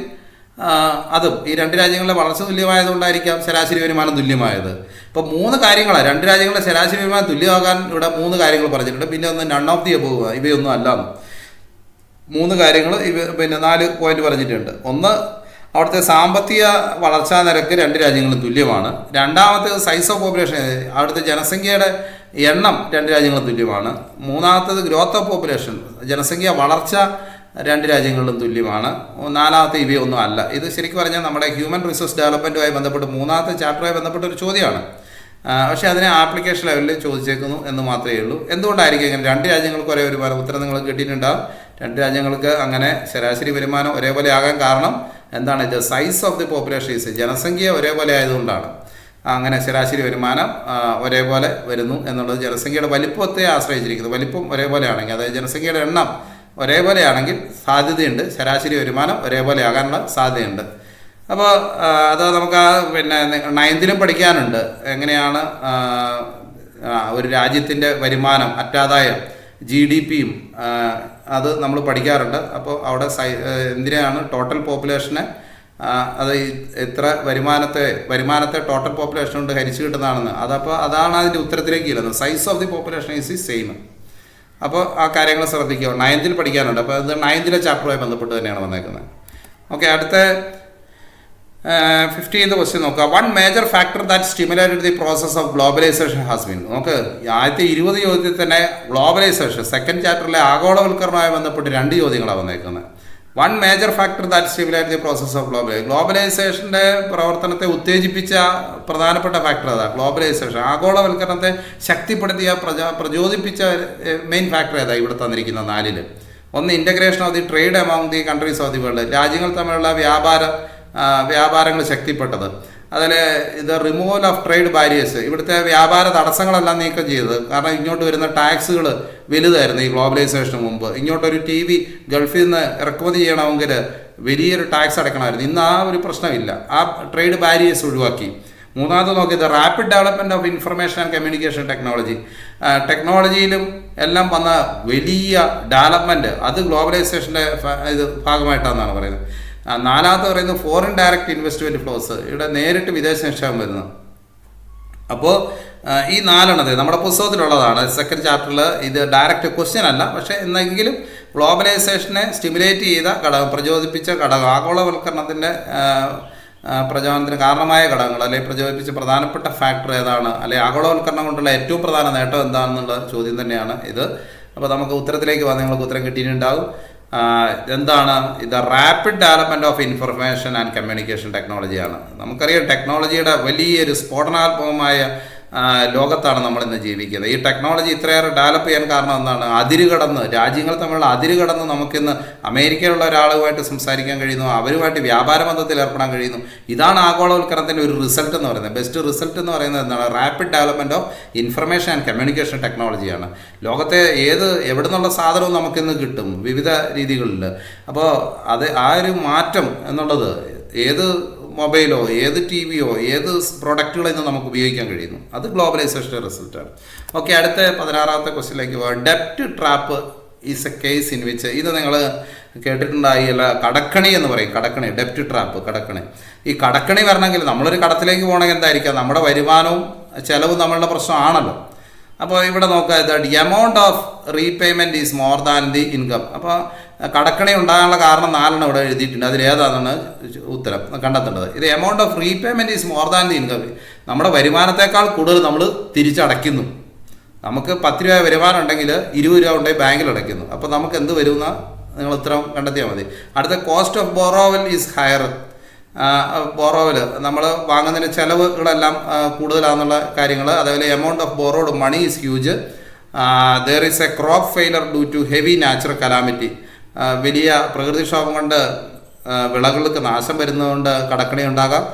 അതും ഈ രണ്ട് രാജ്യങ്ങളുടെ വളർച്ച തുല്യമായതുകൊണ്ടായിരിക്കാം ശരാശരി വരുമാനം തുല്യമായത്. ഇപ്പോൾ 3 കാര്യങ്ങളാണ്, 2 രാജ്യങ്ങളുടെ ശരാശരി വരുമാനം തുല്യമാകാൻ ഇവിടെ 3 കാര്യങ്ങൾ പറഞ്ഞിട്ടുണ്ട്. പിന്നെ ഒന്ന് നൺ ഓഫ് ദി അബോവ്, ഇവയൊന്നും അല്ലാന്ന് 3 കാര്യങ്ങൾ പിന്നെ 4 പോയിന്റ് പറഞ്ഞിട്ടുണ്ട്. ഒന്ന്, അവിടുത്തെ സാമ്പത്തിക വളർച്ചാ നിരക്ക് 2 രാജ്യങ്ങളും തുല്യമാണ്. രണ്ടാമത്തേത് സൈസ് ഓഫ് പോപ്പുലേഷൻ, അവിടുത്തെ ജനസംഖ്യയുടെ എണ്ണം 2 രാജ്യങ്ങളും തുല്യമാണ്. മൂന്നാമത്തേത് ഗ്രോത്ത് ഓഫ് പോപ്പുലേഷൻ, ജനസംഖ്യ വളർച്ച 2 രാജ്യങ്ങളിലും തുല്യമാണ്. നാലാമത്തെ ഇവയൊന്നും അല്ല. ഇത് ശരിക്കും പറഞ്ഞാൽ നമ്മുടെ ഹ്യൂമൻ റിസോഴ്സ് ഡെവലപ്മെൻറ്റുമായി ബന്ധപ്പെട്ട് 3ാമത്തെ ചാപ്റ്ററുമായി ബന്ധപ്പെട്ട ഒരു ചോദ്യമാണ്. പക്ഷേ അതിനെ ആപ്ലിക്കേഷൻ ലെവലിൽ ചോദിച്ചേക്കുന്നു എന്ന് മാത്രമേ ഉള്ളൂ. എന്തുകൊണ്ടായിരിക്കും ഇങ്ങനെ 2 രാജ്യങ്ങൾക്ക് ഒരേ വരുമാനം? ഉത്തരം നിങ്ങൾ കിട്ടിയിട്ടുണ്ടാകും. 2 രാജ്യങ്ങൾക്ക് അങ്ങനെ ശരാശരി വരുമാനം ഒരേപോലെ ആകാൻ കാരണം എന്താണ്? ഇത് size of the population is, ജനസംഖ്യ ഒരേപോലെ ആയതുകൊണ്ടാണ് അങ്ങനെ ശരാശരി വരുമാനം ഒരേപോലെ വരുന്നു എന്നുള്ളത്. ജനസംഖ്യയുടെ വലിപ്പത്തെ ആശ്രയിച്ചിരിക്കുന്നത്. വലിപ്പം ഒരേപോലെയാണെങ്കിൽ, അതായത് ജനസംഖ്യയുടെ എണ്ണം ഒരേപോലെയാണെങ്കിൽ സാധ്യതയുണ്ട് ശരാശരി വരുമാനം ഒരേപോലെ ആകാനുള്ള സാധ്യതയുണ്ട്. അപ്പോൾ അത് നമുക്ക് പിന്നെ 9th പഠിക്കാനുണ്ട്. എങ്ങനെയാണ് ഒരു രാജ്യത്തിൻ്റെ വരുമാനം, അറ്റാദായം, GDPയും അത് നമ്മൾ പഠിക്കാറുണ്ട്. അപ്പോൾ അവിടെ എന്തിനാണ് ടോട്ടൽ പോപ്പുലേഷനെ അത് എത്ര വരുമാനത്തെ ടോട്ടൽ പോപ്പുലേഷൻ കൊണ്ട് ഹരിച്ചു കിട്ടുന്നതാണെന്ന്, അതപ്പോൾ അതാണ് അതിൻ്റെ ഉത്തരത്തിലേക്ക് ഇല്ലെന്ന്. Size of the population is same. അപ്പോൾ ആ കാര്യങ്ങൾ ശ്രദ്ധിക്കുക. 9th പഠിക്കാനുണ്ട്. അപ്പോൾ അത് 9th ചാപ്റ്ററുമായി ബന്ധപ്പെട്ട് തന്നെയാണ് വന്നേക്കുന്നത്. ഓക്കെ, അടുത്ത 15th ക്വസ്റ്റ്യൻ നോക്കുക. 1 major factor that stimulated the process of globalisation has been. നമുക്ക് 2020 ചോദ്യത്തിൽ തന്നെ ഗ്ലോബലൈസേഷൻ 2nd ചാപ്റ്ററിലെ ആഗോളവൽക്കരണവുമായി ബന്ധപ്പെട്ട് 2 ചോദ്യങ്ങളാണ് വന്നേക്കുന്നത്. 1 major factor that stimulated the process of ഗ്ലോബലൈസേഷൻ്റെ പ്രവർത്തനത്തെ ഉത്തേജിപ്പിച്ച പ്രധാനപ്പെട്ട ഫാക്ടർ ഏതാ? ഗ്ലോബലൈസേഷൻ, ആഗോളവൽക്കരണത്തെ ശക്തിപ്പെടുത്തിയ പ്രചോദിപ്പിച്ച മെയിൻ ഫാക്ടർ ഏതാ ഇവിടെ തന്നിരിക്കുന്ന 4-ൽ? ഒന്ന്, integration of the trade among the countries of the world, രാജ്യങ്ങൾ തമ്മിലുള്ള വ്യാപാരങ്ങൾ ശക്തിപ്പെട്ടത്. അതിൽ ഇത് റിമൂവൽ ഓഫ് ട്രേഡ് ബാരിയേഴ്സ്, ഇവിടുത്തെ വ്യാപാര തടസ്സങ്ങളെല്ലാം നീക്കം ചെയ്തത്. കാരണം ഇങ്ങോട്ട് വരുന്ന ടാക്സുകൾ വലുതായിരുന്നു ഈ ഗ്ലോബലൈസേഷന് മുമ്പ്. ഇങ്ങോട്ടൊരു TV ഗൾഫിൽ നിന്ന് ഇറക്കുമതി ചെയ്യണമെങ്കിൽ വലിയൊരു ടാക്സ് അടയ്ക്കണമായിരുന്നു. ഇന്ന് ആ ഒരു പ്രശ്നമില്ല, ആ ട്രേഡ് ബാരിയേഴ്സ് ഒഴിവാക്കി. മൂന്നാമത് നോക്കിയത് rapid development of information and communication technology, ടെക്നോളജിയിലും എല്ലാം വന്ന വലിയ ഡെവലപ്മെൻറ്റ്, അത് ഗ്ലോബലൈസേഷൻ്റെ ഭാഗമായിട്ടാണെന്നാണ് പറയുന്നത്. നാലാമത്തെ പറയുന്നത് ഫോറിൻ ഡയറക്റ്റ് ഇൻവെസ്റ്റ്മെൻറ്റ് ഫ്ലോസ്, ഇവിടെ നേരിട്ട് വിദേശ നിക്ഷേപം വരുന്നു. അപ്പോൾ ഈ 4 നമ്മുടെ പുസ്തകത്തിലുള്ളതാണ്. 2nd ചാപ്റ്ററിൽ ഇത് ഡയറക്റ്റ് ക്വസ്റ്റ്യൻ അല്ല, പക്ഷേ എന്നെങ്കിലും ഗ്ലോബലൈസേഷനെ സ്റ്റിമുലേറ്റ് ചെയ്ത ഘടകം, പ്രചോദിപ്പിച്ച ഘടകം, ആഗോളവൽക്കരണത്തിൻ്റെ പ്രചോദനത്തിന് കാരണമായ ഘടകങ്ങൾ, അല്ലെങ്കിൽ പ്രചോദിപ്പിച്ച പ്രധാനപ്പെട്ട ഫാക്ടർ ഏതാണ്, അല്ലെങ്കിൽ ആഗോളവൽക്കരണം കൊണ്ടുള്ള ഏറ്റവും പ്രധാന നേട്ടം എന്താണെന്നുള്ള ചോദ്യം തന്നെയാണ് ഇത്. അപ്പോൾ നമുക്ക് ഉത്തരത്തിലേക്ക് വന്ന് നിങ്ങൾക്ക് ഉത്തരം കിട്ടിയിട്ടുണ്ടാകും. എന്താണ് ഇത്? Rapid development of information and communication ടെക്നോളജിയാണ്. നമുക്കറിയാം ടെക്നോളജിയുടെ വലിയൊരു സ്ഫോടനാത്മകമായ ലോകത്താണ് നമ്മളിന്ന് ജീവിക്കുന്നത്. ഈ ടെക്നോളജി ഇത്രയേറെ ഡെവലപ്പ് ചെയ്യാൻ കാരണം എന്താണ്? അതിരുകടന്ന്, രാജ്യങ്ങൾ തമ്മിലുള്ള അതിരുകടന്ന് നമുക്കിന്ന് അമേരിക്കയിലുള്ള ഒരാളുമായിട്ട് സംസാരിക്കാൻ കഴിയുന്നു, അവരുമായിട്ട് വ്യാപാര ബന്ധത്തിൽ ഏർപ്പെടാൻ കഴിയുന്നു. ഇതാണ് ആഗോളവൽക്കരണത്തിൻ്റെ ഒരു റിസൾട്ട് എന്ന് പറയുന്നത്. ബെസ്റ്റ് റിസൾട്ട് എന്ന് പറയുന്നത് എന്താണ്? Rapid development of information and communication ടെക്നോളജിയാണ്. ലോകത്തെ എവിടെ നിന്നുള്ള സാധനവും നമുക്കിന്ന് കിട്ടും വിവിധ രീതികളിൽ. അപ്പോൾ ആ ഒരു മാറ്റം എന്നുള്ളത് ഏത് മൊബൈലോ ഏത് TVയോ ഏത് പ്രൊഡക്റ്റുകളിൽ നിന്ന് നമുക്ക് ഉപയോഗിക്കാൻ കഴിയുന്നു, അത് ഗ്ലോബലൈസേഷൻ്റെ റിസൾട്ടാണ്. ഓക്കെ, അടുത്ത 16ാമത്തെ ക്വസ്റ്റ്യനിലേക്ക് പോകാം. ഡെപ്റ്റ് trap is a case in which, ഇത് നിങ്ങൾ കേട്ടിട്ടുണ്ടായില്ല, കടക്കണി എന്ന് പറയും. കടക്കണി, ഡെപ്റ്റ് ട്രാപ്പ്, കടക്കണി. ഈ കടക്കണി വരണമെങ്കിൽ നമ്മളൊരു കടത്തിലേക്ക് പോകണമെങ്കിൽ എന്തായിരിക്കാം? നമ്മുടെ വരുമാനവും ചിലവും തമ്മിലുള്ള പ്രശ്നമാണല്ലോ. അപ്പോൾ ഇവിടെ നോക്കുക, the amount of repayment is more than the income. അപ്പോൾ കടക്കണി ഉണ്ടാകാനുള്ള കാരണം 4 ഇവിടെ എഴുതിയിട്ടുണ്ട്. അതിലേതാണെന്ന് ഉത്തരം കണ്ടെത്തേണ്ടത്. ഇത് amount of repayment is more than the income, നമ്മുടെ വരുമാനത്തേക്കാൾ കൂടുതൽ നമ്മൾ തിരിച്ചടയ്ക്കുന്നു. നമുക്ക് 10 രൂപ വരുമാനം ഉണ്ടെങ്കിൽ 20 രൂപ ഉണ്ടെങ്കിൽ ബാങ്കിൽ അടയ്ക്കുന്നു. അപ്പോൾ നമുക്ക് എന്ത് വരുന്ന നിങ്ങൾ ഉത്തരം കണ്ടെത്തിയാൽ മതി. അടുത്ത cost of borrowal is higher. Borrowal നമ്മൾ വാങ്ങുന്നതിന് ചിലവുകളെല്ലാം കൂടുതലാണെന്നുള്ള കാര്യങ്ങൾ. അതേപോലെ amount of borrowed money is huge. There is a crop failure due to heavy natural calamity. വലിയ പ്രകൃതിക്ഷോഭം കൊണ്ട് വിളകൾക്ക് നാശം വരുന്നതുകൊണ്ട് കടക്കണി ഉണ്ടാകാം.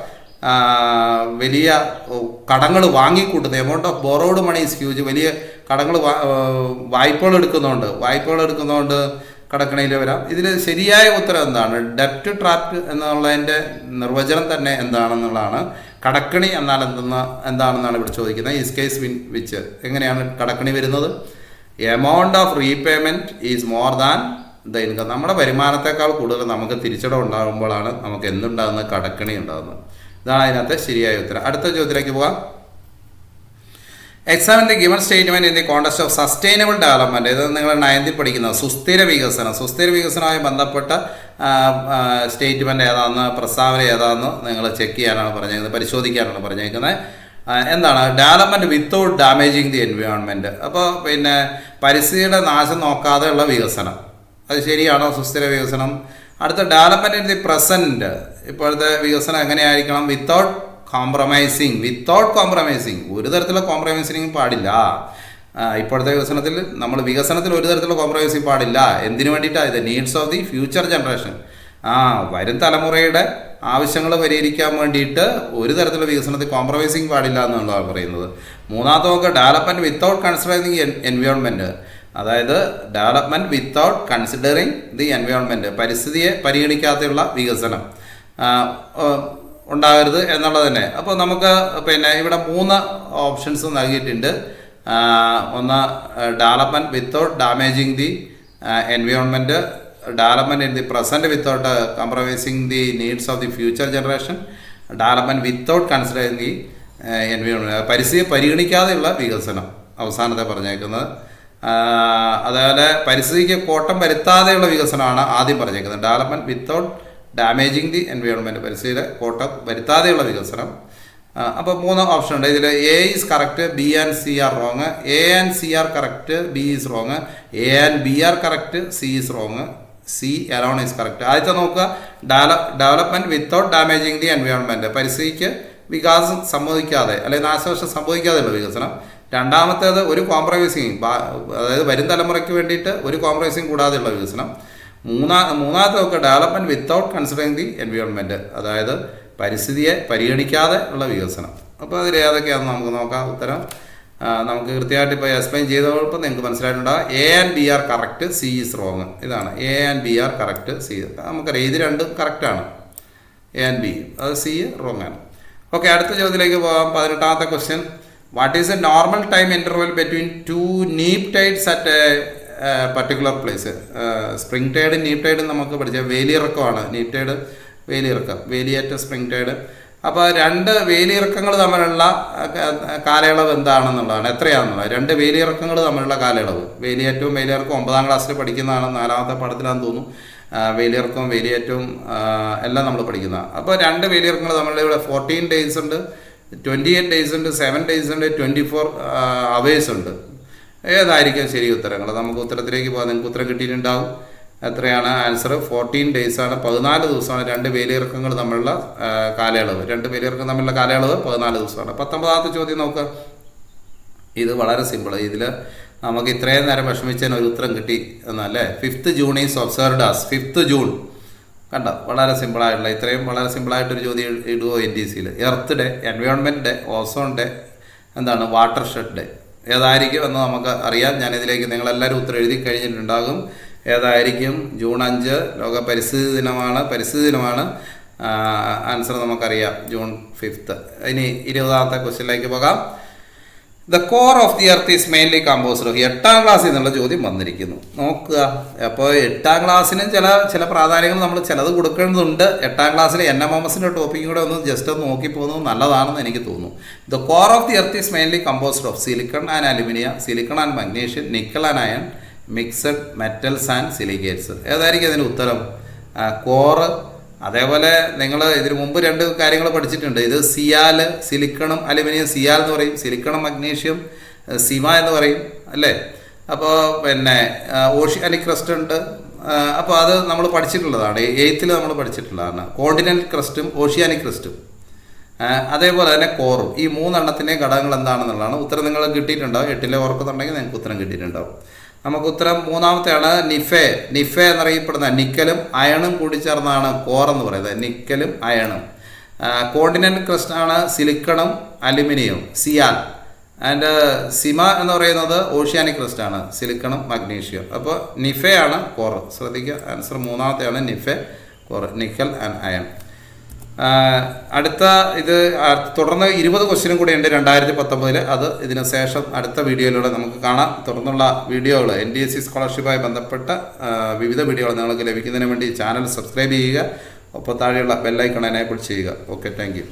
വലിയ കടങ്ങൾ വാങ്ങിക്കൂട്ടുന്നത്, amount of borrowed money is huge. വലിയ കടങ്ങൾ വായ്പകൾ എടുക്കുന്നതുകൊണ്ട് കടക്കണിയിൽ വരാം. ഇതിൽ ശരിയായ ഉത്തരം എന്താണ്? ഡെപ്റ്റ് ട്രാപ്പ് എന്നുള്ളതിൻ്റെ നിർവചനം തന്നെ എന്താണെന്നുള്ളതാണ് കടക്കണി എന്നാൽ എന്താണെന്നാണ് ഇവിടെ ചോദിക്കുന്നത്. ഈസ് കേസ് വിച്ച് എങ്ങനെയാണ് കടക്കണി വരുന്നത്? Amount of repayment is more than the income. നമ്മുടെ വരുമാനത്തെക്കാൾ കൂടുതൽ നമുക്ക് തിരിച്ചടവ് ഉണ്ടാകുമ്പോഴാണ് നമുക്ക് എന്തുണ്ടാകുന്നത്? കടക്കണി ഉണ്ടാകുന്നത്. ഇതാണ് അതിനകത്തെ ശരിയായ ഉത്തരം. അടുത്ത ചോദ്യത്തിലേക്ക് പോകാം. Examine the given statement in the contest of sustainable development. ഇത് നിങ്ങൾ 9th പഠിക്കുന്നത് സുസ്ഥിര വികസനവുമായി ബന്ധപ്പെട്ട സ്റ്റേറ്റ്മെൻറ്റ് ഏതാണെന്ന്, പ്രസ്താവന ഏതാണെന്ന് നിങ്ങൾ ചെക്ക് ചെയ്യാനാണ് പറഞ്ഞേക്കുന്നത്, പരിശോധിക്കാനാണ് പറഞ്ഞേക്കുന്നത്. എന്താണ് development without damaging the environment. അപ്പോൾ പിന്നെ പരിസ്ഥിതിയുടെ നാശം നോക്കാതെയുള്ള വികസനം, അത് ശരിയാണോ? സുസ്ഥിര വികസനം. അടുത്ത ഡെവലപ്മെൻറ്റ് ഇൻ ദി പ്രസൻറ്റ്. ഇപ്പോഴത്തെ വികസനം എങ്ങനെയായിരിക്കണം? Without compromising. ഒരു തരത്തിലുള്ള കോംപ്രമൈസിങ് പാടില്ല. ഇപ്പോഴത്തെ വികസനത്തിൽ ഒരു തരത്തിലുള്ള കോംപ്രമൈസിങ് പാടില്ല. എന്തിനു വേണ്ടിയിട്ടാണ്? ഇത് needs of the future generation. വരും തലമുറയുടെ ആവശ്യങ്ങൾ പരിഹരിക്കാൻ വേണ്ടിയിട്ട് ഒരു തരത്തിലുള്ള വികസനത്തിൽ കോംപ്രമൈസിങ് പാടില്ല എന്നുള്ളതാണ് പറയുന്നത്. മൂന്നാമത്തെ നോക്കുക, ഡെവലപ്മെൻറ്റ് വിത്തൗട്ട് കൺസിഡറിങ് എൻവയോൺമെൻറ്റ്. അതായത് development without considering the environment, പരിസ്ഥിതിയെ പരിഗണിക്കാതെയുള്ള വികസനം ഉണ്ടാകരുത് എന്നുള്ളത് തന്നെ. അപ്പോൾ നമുക്ക് പിന്നെ ഇവിടെ 3 ഓപ്ഷൻസ് നൽകിയിട്ടുണ്ട്. ഒന്ന് development without damaging the environment, development in the present without compromising the needs of the future generation, development without considering the environment, പരിസ്ഥിതിയെ പരിഗണിക്കാതെയുള്ള വികസനം അവസാനത്തെ പറഞ്ഞേക്കുന്നത്. അതേപോലെ പരിസ്ഥിതിക്ക് കോട്ടം വരുത്താതെയുള്ള വികസനമാണ് ആദ്യം പറഞ്ഞേക്കുന്നത്. Development without damaging the environment, പരിസ്ഥിതിയുടെ കോട്ടം വരുത്താതെയുള്ള വികസനം. അപ്പോൾ 3 ഓപ്ഷൻ ഉണ്ട്. ഇതിൽ A is correct, B and C are wrong, A and C are correct, B is wrong, A and B are correct, C is wrong, C alone is correct. ആദ്യത്തെ നോക്കുക, development without damaging the environment, പരിസ്ഥിതിക്ക് വികാസം സംഭവിക്കാതെ അല്ലെങ്കിൽ നാശനഷ്ടം സംഭവിക്കാതെയുള്ള വികസനം. രണ്ടാമത്തേത് ഒരു കോംപ്രമൈസിങ്, അതായത് വരും തലമുറയ്ക്ക് വേണ്ടിയിട്ട് ഒരു കോംപ്രമൈസിങ് കൂടാതെയുള്ള വികസനം. മൂന്നാമത്തെ നോക്കുക, development without considering the environment, അതായത് പരിസ്ഥിതിയെ പരിഗണിക്കാതെ ഉള്ള വികസനം. അപ്പോൾ അതിൽ ഏതൊക്കെയാണെന്ന് നമുക്ക് നോക്കാം. ഉത്തരം നമുക്ക് കൃത്യമായിട്ട് ഇപ്പോൾ എക്സ്പ്ലെയിൻ ചെയ്തപ്പോൾ നിങ്ങൾക്ക് മനസ്സിലായിട്ടുണ്ടാകും. A and B are correct, C is wrong. ഇതാണ് A and B are correct, C. നമുക്കറിയാം ഇത് രണ്ടും കറക്റ്റാണ്, എ ആൻഡ് ബി. അത് സി റോങ് ആണ്. ഓക്കെ, അടുത്ത ചോദ്യത്തിലേക്ക് പോകാം. 18ാമത്തെ question. What is a normal time interval between 2 neap tides at a particular place? Spring tide, neap tide നമുക്ക് പഠിച്ച വേലിയിറക്കമാണ്. നീപ് ടൈഡ് വേലിയിറക്കം, വേലിയേറ്റ സ്പ്രിംഗ് ടൈഡ്. അപ്പോൾ 2 വേലിയിറക്കങ്ങൾ തമ്മിലുള്ള കാലയളവ് എന്താണെന്നുള്ളതാണ്, എത്രയാണെന്നുള്ളത്. 2 വേലിയിറക്കങ്ങൾ തമ്മിലുള്ള കാലയളവ്, വേലിയേറ്റവും വേലിയിറക്കവും 9ാം ക്ലാസ്സിൽ പഠിക്കുന്നതാണ്, 4ാമത്തെ പാഠത്തിലാണെന്ന് തോന്നുന്നു. വേലിയിറക്കവും വേലിയേറ്റവും എല്ലാം നമ്മൾ പഠിക്കുന്നതാണ്. അപ്പോൾ 2 വേലിയിറക്കങ്ങൾ തമ്മിലുള്ള ഇവിടെ 14 days ഉണ്ട്, 28 days ഉണ്ട്, 7 days ഉണ്ട്, 24 hours ഉണ്ട്. ഏതായിരിക്കും ശരി ഉത്തരങ്ങൾ? നമുക്ക് ഉത്തരത്തിലേക്ക് പോകാം. നിങ്ങൾക്ക് ഉത്തരം കിട്ടിയിട്ടുണ്ടാവും. എത്രയാണ് ആൻസർ? 14 days ആണ്, 14 ദിവസമാണ് 2 വേലിയിറക്കങ്ങൾ തമ്മിലുള്ള കാലയളവ്. 2 വേലിയിറക്കം തമ്മിലുള്ള കാലയളവ് 14 ദിവസമാണ്. 19ാമത്തെ ചോദ്യം നോക്കുക. ഇത് വളരെ സിമ്പിൾ. ഇതിൽ നമുക്ക് ഇത്രയും നേരം വിഷമിച്ചതിന് ഒരു ഉത്തരം കിട്ടി എന്നല്ലേ. 5th June is observed as 5th June. കണ്ടോ, വളരെ സിമ്പിളായിട്ടുള്ള, ഇത്രയും വളരെ സിമ്പിളായിട്ടൊരു ചോദ്യം ഇടുവോ NTCയിൽ. Earth day, environment day, ozone day, എന്താണ് വാട്ടർ ഷെഡ് ഡേ. ഏതായിരിക്കും എന്ന് നമുക്ക് അറിയാം. ഞാനിതിലേക്ക് നിങ്ങളെല്ലാവരും ഉത്തരം എഴുതി കഴിഞ്ഞിട്ടുണ്ടാകും. ഏതായിരിക്കും? June 5 ലോക പരിസ്ഥിതി ദിനമാണ്. ആൻസർ നമുക്കറിയാം, June 5th. ഇനി 20ാമത്തെ ക്വസ്റ്റ്യനിലേക്ക് പോകാം. The core of the earth is mainly composed. 8ാം ക്ലാസ്സിൽ നിന്നുള്ള ചോദ്യം വന്നിരിക്കുന്നു. നോക്കുക. അപ്പോൾ 8ാം ക്ലാസ്സിനും ചില പ്രാധാന്യങ്ങൾ നമ്മൾ ചിലത് കൊടുക്കേണ്ടതുണ്ട്. 8ാം ക്ലാസ്സിൽ NMMS ടോപ്പിക്കും കൂടെ ഒന്ന് ജസ്റ്റ് ഒന്ന് നോക്കി പോകുന്നത് നല്ലതാണെന്ന് എനിക്ക് തോന്നുന്നു. The core of the earth is mainly composed of silicon and aluminium, silicon and magnesium, nickel and iron, mixed metals and silicates. ഏതായിരിക്കും അതിന് ഉത്തരം? കോറ്. അതേപോലെ നിങ്ങൾ ഇതിനു മുമ്പ് 2 കാര്യങ്ങൾ പഠിച്ചിട്ടുണ്ട്. ഇത് സിയാൽ, സിലിക്കണും അലുമിനിയം. സിയാൽ എന്ന് പറയും, സിലിക്കണും മഗ്നീഷ്യം സിമ എന്ന് പറയും അല്ലേ. അപ്പോൾ പിന്നെ ഓഷ്യാനിക് ക്രസ്റ്റ് ഉണ്ട്. അപ്പോൾ അത് നമ്മൾ പഠിച്ചിട്ടുള്ളതാണ്, 8th നമ്മൾ പഠിച്ചിട്ടുള്ളതാണ്. കോണ്ടിനെൻ്റൽ ക്രസ്റ്റും ഓഷ്യാനിക് ക്രസ്റ്റും അതേപോലെ തന്നെ കോറും. ഈ 3 എണ്ണത്തിൻ്റെയും ഘടകങ്ങൾ എന്താണെന്നുള്ളതാണ്. ഉത്തരം നിങ്ങൾ കിട്ടിയിട്ടുണ്ടാവും. 8ലെ ഓർക്കുന്നുണ്ടെങ്കിൽ നിങ്ങൾക്ക് ഉത്തരം കിട്ടിയിട്ടുണ്ടാവും. നമുക്ക് ഉത്തരം 3ാമത്തെയാണ് നിഫെ. നിഫെ എന്നറിയപ്പെടുന്ന നിക്കലും അയണും കൂടി ചേർന്നാണ് കോർ എന്ന് പറയുന്നത്. നിക്കലും അയണും. കോണ്ടിനെൻ്റൽ ക്രസ്റ്റ് ആണ് സിലിക്കണും അലുമിനിയവും, സിയാൽ. ആൻഡ് സിമ എന്ന് പറയുന്നത് ഓഷ്യാനിക് ക്രസ്റ്റ് ആണ്, സിലിക്കണും മഗ്നീഷ്യം. അപ്പോൾ നിഫെ ആണ് കോർ. ശ്രദ്ധിക്കുക, ആൻസർ 3ാമത്തെയാണ് Nife, core, nickel and iron. അടുത്ത ഇത് തുടർന്ന് 20 ക്വസ്റ്റ്യനും കൂടി ഉണ്ട് 2019. അത് ഇതിന് ശേഷം അടുത്ത വീഡിയോയിലൂടെ നമുക്ക് കാണാം. തുടർന്നുള്ള വീഡിയോകൾ NDSC സ്കോളർഷിപ്പുമായി ബന്ധപ്പെട്ട വിവിധ വീഡിയോകൾ നിങ്ങൾക്ക് ലഭിക്കുന്നതിന് വേണ്ടി ചാനൽ സബ്സ്ക്രൈബ് ചെയ്യുക. ഒപ്പം താഴെയുള്ള ബെല്ലൈക്കൺ എനേബിൾ ചെയ്യുക. Okay, thank you.